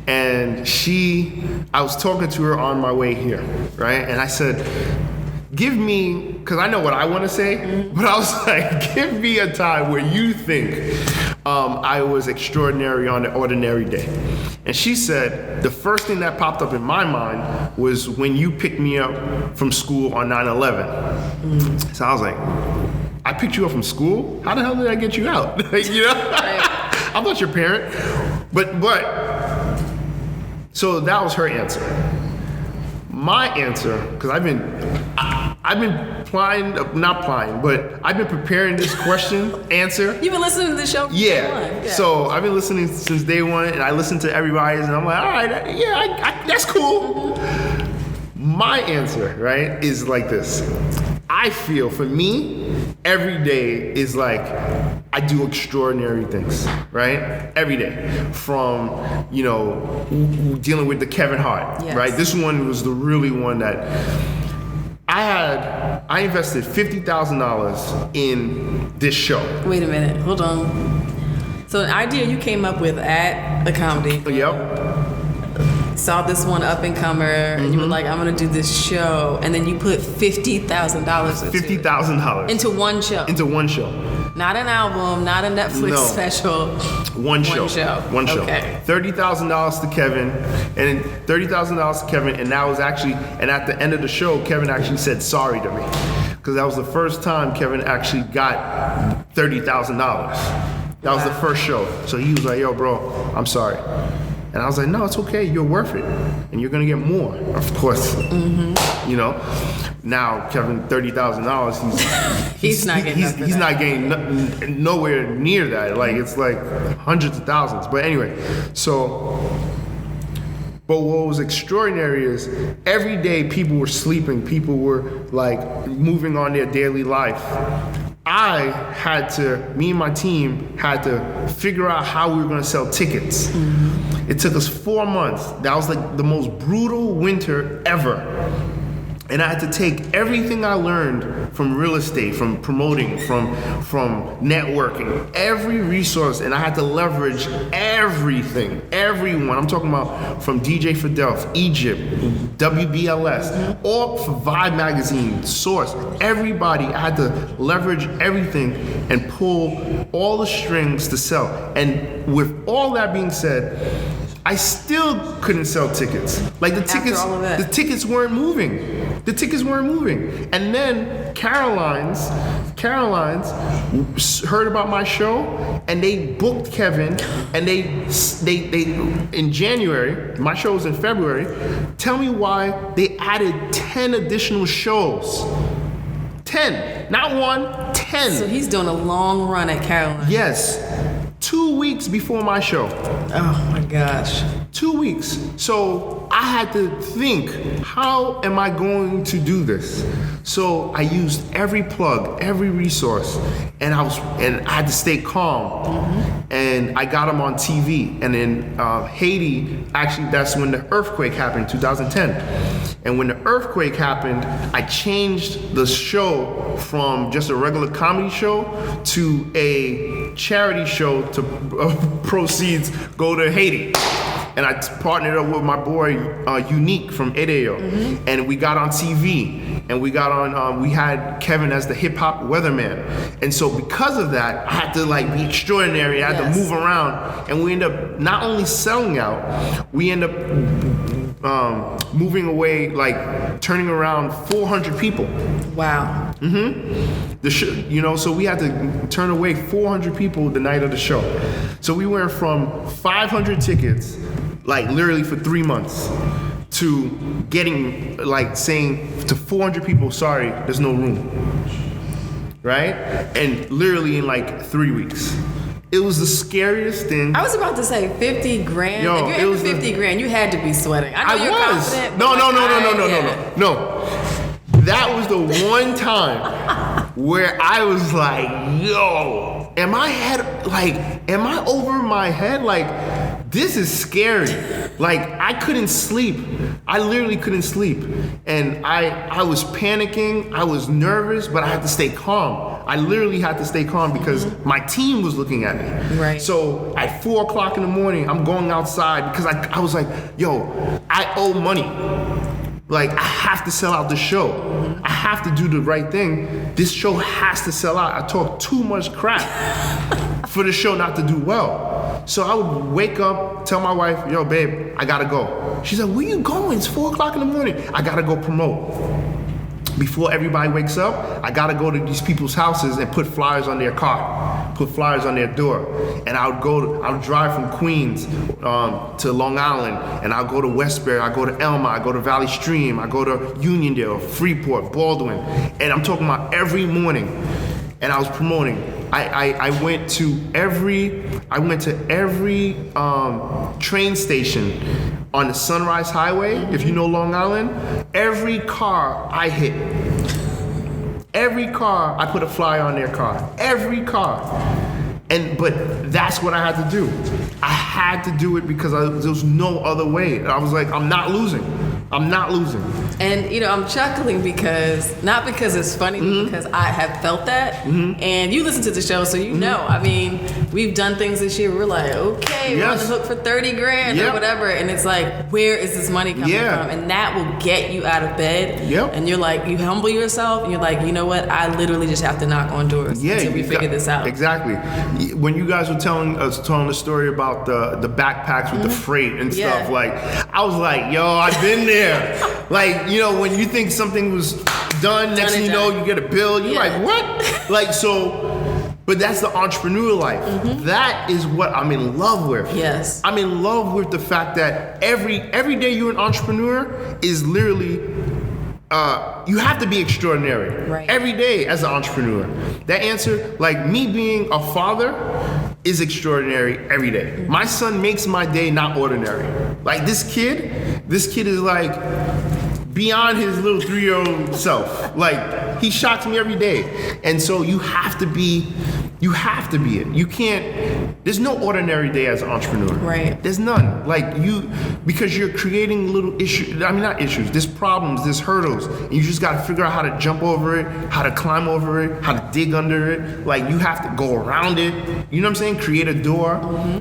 And I was talking to her on my way here, right? And I said, give me, because I know what I want to say, but I was like, give me a time where you think I was extraordinary on an ordinary day. And she said, the first thing that popped up in my mind was when you picked me up from school on 9/11. So I was like, I picked you up from school. How the hell did I get you out? Like, you know, I'm not your parent. But so that was her answer. My answer, because I've been I've been preparing this answer. You've been listening to the show from day one. Yeah. So I've been listening since day one, and I listen to everybody's, and I'm like, all right, yeah, that's cool. Mm-hmm. My answer, right, is like this. I feel, for me, every day is like, I do extraordinary things, right? Every day. From, you know, dealing with the Kevin Hart, right? This one was the really one that I invested $50,000 in this show. Wait a minute, hold on. So an idea you came up with at a comedy. Yep. Saw this one up and comer, and you were like, I'm gonna do this show, and then you put $50,000 $50,000 into one show. Into one show. Not an album, not a Netflix special. One show. One show. Okay. $30,000 to Kevin, and $30,000 to Kevin, and that was actually, and at the end of the show, Kevin actually said sorry to me, because that was the first time Kevin actually got $30,000. That was the first show. So he was like, yo, bro, I'm sorry. And I was like, no, it's okay. You're worth it. And you're going to get more, of course. Mm-hmm. You know? Now, Kevin, $30,000, he's not getting nowhere near that. Like, it's like hundreds of thousands. But anyway, but what was extraordinary is every day people were sleeping. People were, like, moving on their daily life. Me and my team had to figure out how we were going to sell tickets. Mm-hmm. It took us 4 months. That was like the most brutal winter ever. And I had to take everything I learned from real estate, from promoting, from networking, every resource, and I had to leverage everything, everyone. I'm talking about from DJ Fidel, Egypt, WBLS, all for Vibe Magazine, Source, everybody. I had to leverage everything and pull all the strings to sell. And with all that being said, I still couldn't sell tickets. Like the tickets weren't moving. The tickets weren't moving. And then Caroline's heard about my show, and they booked Kevin, and they in January, my show was in February. Tell me why they added 10 additional shows. 10, not 1, 10. So he's doing a long run at Caroline. Yes. 2 weeks before my show. Oh my gosh. 2 weeks. So I had to think, how am I going to do this? So I used every plug, every resource, and I had to stay calm. Mm-hmm. And I got them on TV. And in Haiti, actually, that's when the earthquake happened, 2010. And when the earthquake happened, I changed the show from just a regular comedy show to a charity show to proceeds go to Haiti. And I partnered up with my boy Unique from Edeo, mm-hmm. and we got on TV, and we got on. We had Kevin as the hip hop weatherman, and so because of that, I had to like be extraordinary. I had to move around, and we end up not only selling out, we end up moving away, like turning around 400 people. Wow. Mm-hmm. So we had to turn away 400 people the night of the show. So we went from 500 tickets, like literally for 3 months, to getting, like saying to 400 people, sorry, there's no room. Right? And literally in like 3 weeks. It was the scariest thing. I was about to say 50 grand. Yo, if you're at 50 grand, you had to be sweating. I know you're confident. No. That was the one time where I was like, yo, am I over my head? Like, this is scary. Like, I couldn't sleep. I literally couldn't sleep. And I was panicking. I was nervous, but I had to stay calm. I literally had to stay calm because my team was looking at me. Right. So at 4 o'clock in the morning, I'm going outside because I was like, yo, I owe money. Like, I have to sell out the show. I have to do the right thing. This show has to sell out. I talk too much crap for the show not to do well. So I would wake up, tell my wife, yo, babe, I gotta go. She's like, where you going? It's 4 o'clock in the morning. I gotta go promote. before everybody wakes up, I gotta go to these people's houses and put flyers on their car, put flyers on their door. And I would drive from Queens to Long Island, and I'll go to Westbury, I go to Elma, I go to Valley Stream, I go to Uniondale, Freeport, Baldwin, and I'm talking about every morning. And I was promoting. I went to every train station on the Sunrise Highway, if you know Long Island. Every car I hit. Every car, I put a flyer on their car. Every car. But that's what I had to do. I had to do it because there was no other way. And I was like, I'm not losing. I'm not losing. And I'm chuckling not because it's funny, but because I have felt that. And you listen to the show, so you know. I mean, we've done things this year. We're like, okay, we're on the hook for 30 grand or whatever, and it's like, where is this money coming from? And that will get you out of bed. And you're like, you humble yourself, and you're like, you know what? I literally just have to knock on doors until we figure this out. Exactly. When you guys were telling the story about the backpacks with the freight and stuff, like, I was like, yo, I've been there. Like, when you think something was done, next thing you know, you get a bill. You're like, what? Like, so, but that's the entrepreneur life. That is what I'm in love with. Yes. I'm in love with the fact that every day you're an entrepreneur is literally, you have to be extraordinary. Right. Every day as an entrepreneur. That answer, like me being a father, is extraordinary every day. My son makes my day not ordinary. Like this kid is like beyond his little 3-year-old self. Like he shocks me every day. And so you have to be it. You can't, there's no ordinary day as an entrepreneur. Right. There's none. Like because you're creating little issues, not issues, there's problems, there's hurdles. And you just gotta figure out how to jump over it, how to climb over it, how to dig under it. Like you have to go around it. You know what I'm saying? Create a door.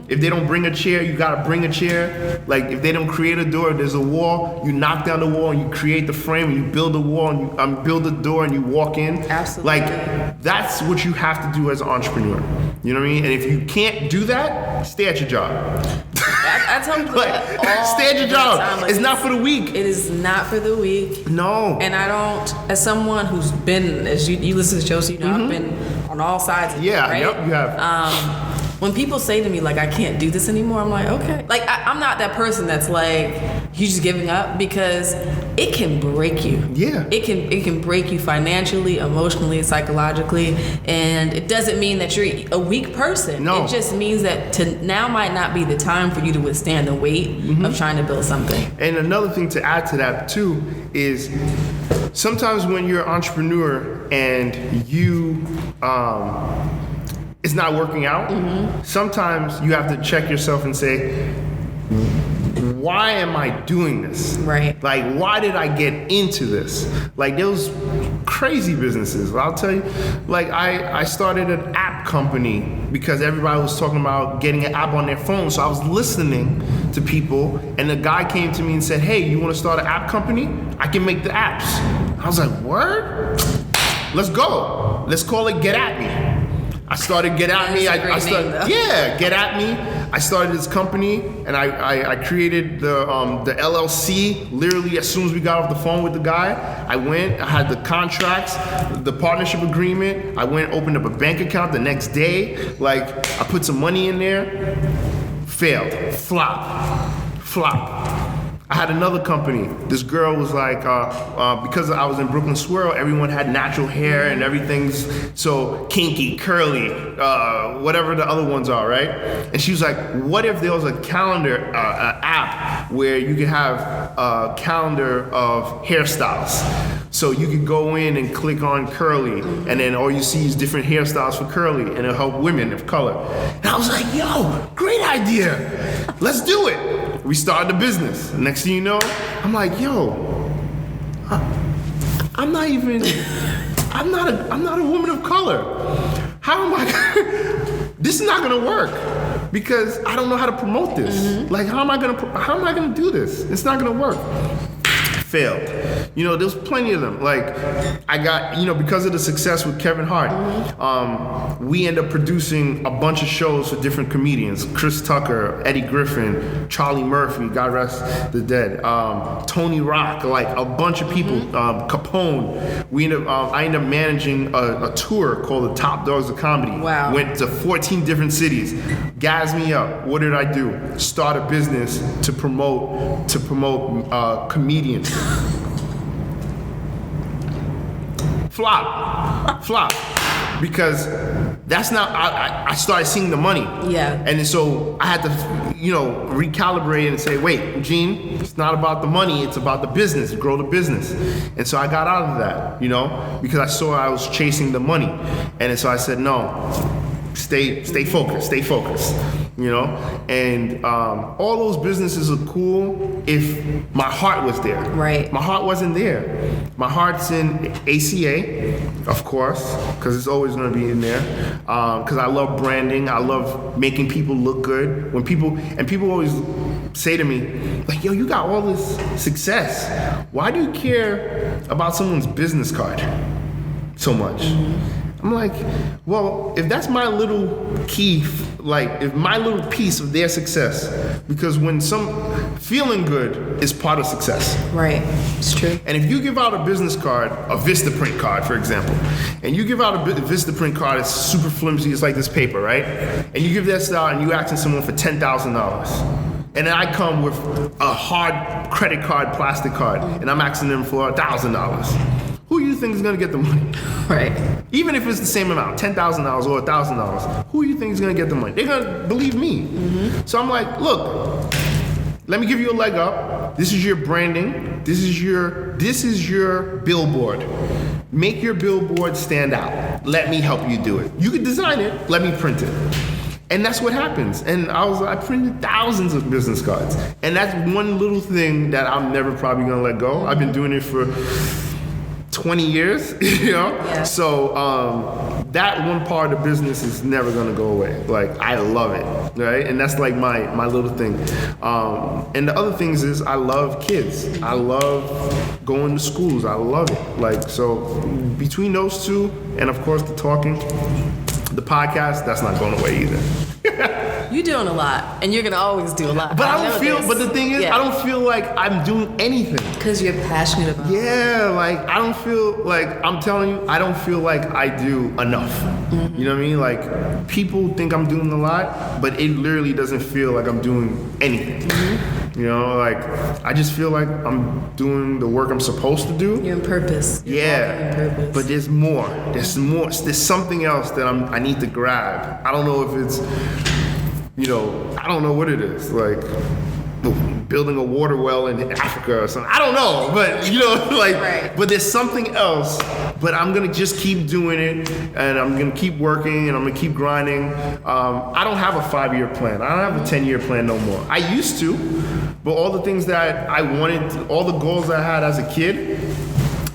If they don't bring a chair, you gotta bring a chair. Like if they don't create a door, there's a wall, you knock down the wall and you create the frame and you build a wall and you build a door and you walk in. Absolutely. Like that's what you have to do as an entrepreneur. You know what I mean? And if you can't do that, stay at your job. I tell people that all stay at your job. Time. Like, it's not for the weak. It is not for the weak. No. And I don't, as someone who's been, as you listen to the show, so you know I've been on all sides of it, right? Yep, you have. When people say to me, like, I can't do this anymore, I'm like, okay. Like, I'm not that person that's like, you just giving up, because it can break you. Yeah. It can break you financially, emotionally, psychologically, and it doesn't mean that you're a weak person. No. It just means that now might not be the time for you to withstand the weight of trying to build something. And another thing to add to that, too, is sometimes when you're an entrepreneur and you, it's not working out, sometimes you have to check yourself and say, why am I doing this? Right. Like, why did I get into this? Like, those crazy businesses. I'll tell you, like, I started an app company because everybody was talking about getting an app on their phone. So I was listening to people, and the guy came to me and said, hey, you want to start an app company? I can make the apps. I was like, word? Let's go. Let's call it Get At Me. I started Get At Me. I started, Get At Me. I started this company, and I created the LLC literally as soon as we got off the phone with the guy. I had the contracts, the partnership agreement. I went, opened up a bank account the next day. Like, I put some money in there. Failed. Flop. I had another company. This girl was like, because I was in Brooklyn Swirl, everyone had natural hair and everything's so kinky, curly, whatever the other ones are, right? And she was like, what if there was a calendar app where you could have a calendar of hairstyles? So you could go in and click on curly, and then all you see is different hairstyles for curly, and it'll help women of color. And I was like, yo, great idea. Let's do it. We started the business. Next thing you know, I'm like, yo, I'm not a woman of color. How am I this is not gonna work because I don't know how to promote this. Like, how am I gonna do this? It's not gonna work. Failed. You know, there's plenty of them. Like, I got, you know, because of the success with Kevin Hart, we end up producing a bunch of shows for different comedians. Chris Tucker, Eddie Griffin, Charlie Murphy, God rest the dead, Tony Rock, like a bunch of people, Capone. I ended up managing a tour called the Top Dogs of Comedy. Wow. Went to 14 different cities. Gas me up. What did I do? Start a business to promote comedians. Flop. Because that's not, I started seeing the money. Yeah. And so I had to, you know, recalibrate and say, wait, Gene, it's not about the money, it's about the business, grow the business. And so I got out of that, you know, because I saw I was chasing the money. And so I said, no, stay focused, you know? And all those businesses are cool if my heart was there. Right. My heart wasn't there. My heart's in ACA, of course, because it's always going to be in there. Because I love branding. I love making people look good. When people always say to me, like, yo, you got all this success. Why do you care about someone's business card so much? Mm-hmm. I'm like, well, if that's my little key, like, if my little piece of their success, because when feeling good is part of success. Right, it's true. And if you give out a business card, a Vistaprint card, for example, and you give out a Vistaprint card, it's super flimsy, it's like this paper, right? And you give that out and you asking someone for $10,000. And then I come with a hard credit card, plastic card, and I'm asking them for $1,000. Who do you think is going to get the money? Right. Even if it's the same amount, $10,000 or $1,000, who do you think is going to get the money? They're going to believe me. Mm-hmm. So I'm like, look, let me give you a leg up. This is your branding. This is your billboard. Make your billboard stand out. Let me help you do it. You can design it. Let me print it. And that's what happens. And I printed thousands of business cards. And that's one little thing that I'm never probably going to let go. I've been doing it for 20 years, you know? Yeah. So that one part of the business is never gonna go away. Like, I love it, right? And that's like my little thing. And the other things is I love kids. I love going to schools. I love it. Like, so between those two, and of course the talking, the podcast, that's not going away either. You're doing a lot, and you're gonna always do a lot. But but the thing is, I don't feel like I'm doing anything. Because you're passionate about it. Yeah, like, I don't feel like, I'm telling you, I don't feel like I do enough. Mm-hmm. You know what I mean? Like, people think I'm doing a lot, but it literally doesn't feel like I'm doing anything. Mm-hmm. You know, like, I just feel like I'm doing the work I'm supposed to do. You're in purpose. Yeah, in purpose. But there's more. There's something else that I need to grab. I don't know if it's, you know, I don't know what it is. Like, building a water well in Africa or something. I don't know, but, you know, like, right. But there's something else. But I'm gonna just keep doing it, and I'm gonna keep working, and I'm gonna keep grinding. I don't have a 5-year plan. I don't have a 10-year plan no more. I used to, but all the things that I wanted, all the goals I had as a kid,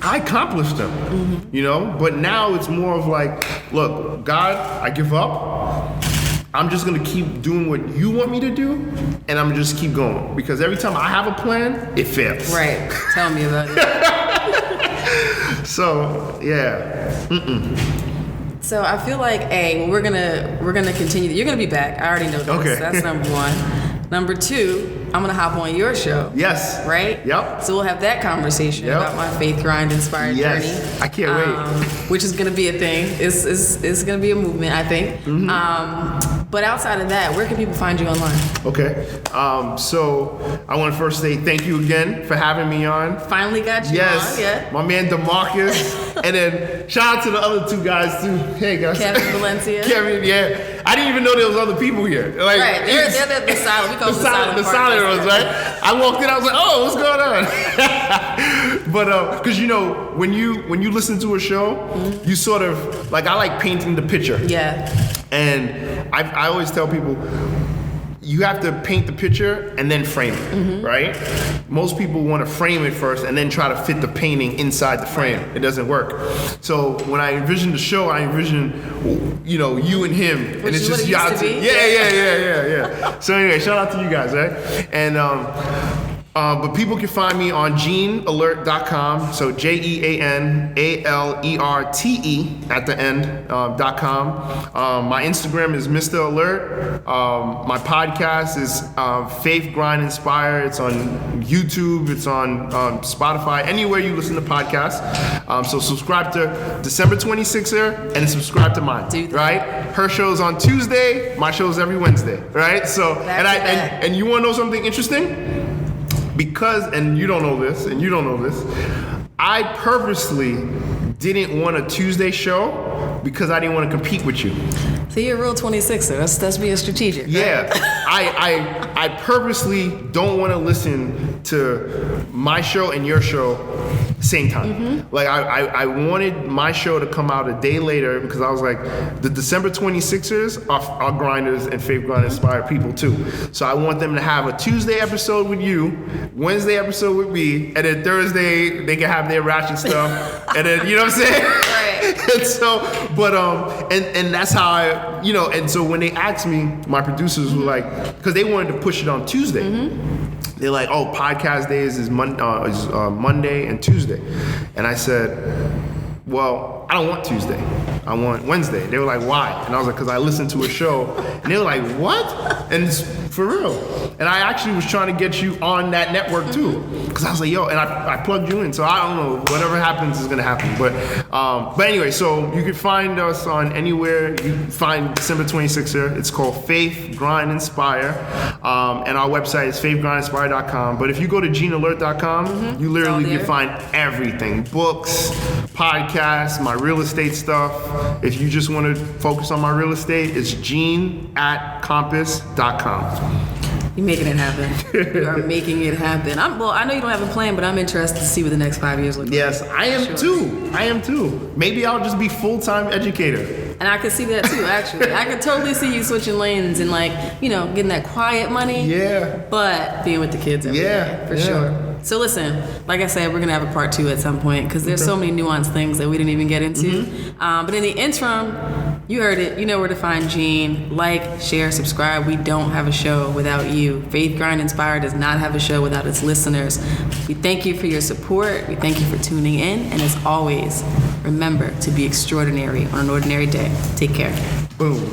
I accomplished them, mm-hmm. You know? But now it's more of like, look, God, I give up. I'm just gonna keep doing what you want me to do, and I'm just keep going. Because every time I have a plan, it fails. Right, tell me about it. So, yeah. Mm-mm. So I feel like, we're gonna continue. You're gonna be back. I already know this. Okay. That's number one. Number two, I'm gonna hop on your show. Yes. Right? Yep. So we'll have that conversation about my faith grind inspired journey. I can't wait. Which is gonna be a thing. It's gonna be a movement, I think. Mm-hmm. But outside of that, where can people find you online? Okay. So I want to first say thank you again for having me on. Finally got you on. Yeah. My man DeMarcus. And then shout out to the other two guys too. Hey guys. Kevin Valencia. Kevin, yeah. I didn't even know there was other people here. Like, right. They're the silent. We call them the silent ones, right? I walked in, I was like, oh, what's going on? But because you know, when you listen to a show, mm-hmm. You sort of like, I like painting the picture. Yeah. And I always tell people, you have to paint the picture and then frame it, mm-hmm. Right? Most people want to frame it first and then try to fit the painting inside the frame. It doesn't work. So when I envision the show, I envision, you know, you and him, and it's just y'all. Yeah. So anyway, shout out to you guys, right? And But people can find me on GeneAlerte.com. So JeanAlerte at the end.com. My Instagram is Mr. Alert. My podcast is Faith, Grind, Inspire. It's on YouTube. It's on Spotify. Anywhere you listen to podcasts. So subscribe to December 26er and subscribe to mine. Right? Her show's on Tuesday. My show's every Wednesday. Right? So and you want to know something interesting? Because, and you don't know this, I purposely didn't want a Tuesday show because I didn't want to compete with you. So you're a real 26er. That's being strategic. Right? Yeah, I purposely don't want to listen to my show and your show same time. Mm-hmm. Like I wanted my show to come out a day later because I was like, the December 26ers are grinders and Faith, Grind, Inspire people too. So I want them to have a Tuesday episode with you, Wednesday episode with me, and then Thursday they can have their ratchet stuff, and then you know what I'm saying? Right. And so, but and that's how I, you know, and so when they asked me, my producers were like, because they wanted to push it on Tuesday. Mm-hmm. They're like, oh, podcast days is Monday and Tuesday. And I said, well, I don't want Tuesday. I want Wednesday. They were like, why? And I was like, because I listened to a show. And they were like, what? And it's for real. And I actually was trying to get you on that network too. Because I was like, yo, and I plugged you in. So I don't know, whatever happens is going to happen. But anyway, so you can find us on anywhere. You can find December 26er. It's called Faith, Grind, Inspire. And our website is faithgrindinspire.com. But if you go to GeneAlert.com, you literally can find everything. Books, podcasts, my real estate stuff. If you just want to focus on my real estate, it's gene@compass.com. You're making it happen. You are making it happen. I know you don't have a plan, but I'm interested to see what the next 5 years look like. Yes, I am too. I am too. Maybe I'll just be full-time educator. And I could see that too, actually. I could totally see you switching lanes and getting that quiet money. Yeah. But being with the kids every day, for sure. So listen, like I said, we're going to have a part 2 at some point because there's so many nuanced things that we didn't even get into. Mm-hmm. But in the interim, you heard it. You know where to find Gene. Like, share, subscribe. We don't have a show without you. Faith, Grind, Inspire does not have a show without its listeners. We thank you for your support. We thank you for tuning in. And as always, remember to be extraordinary on an ordinary day. Take care. Boom.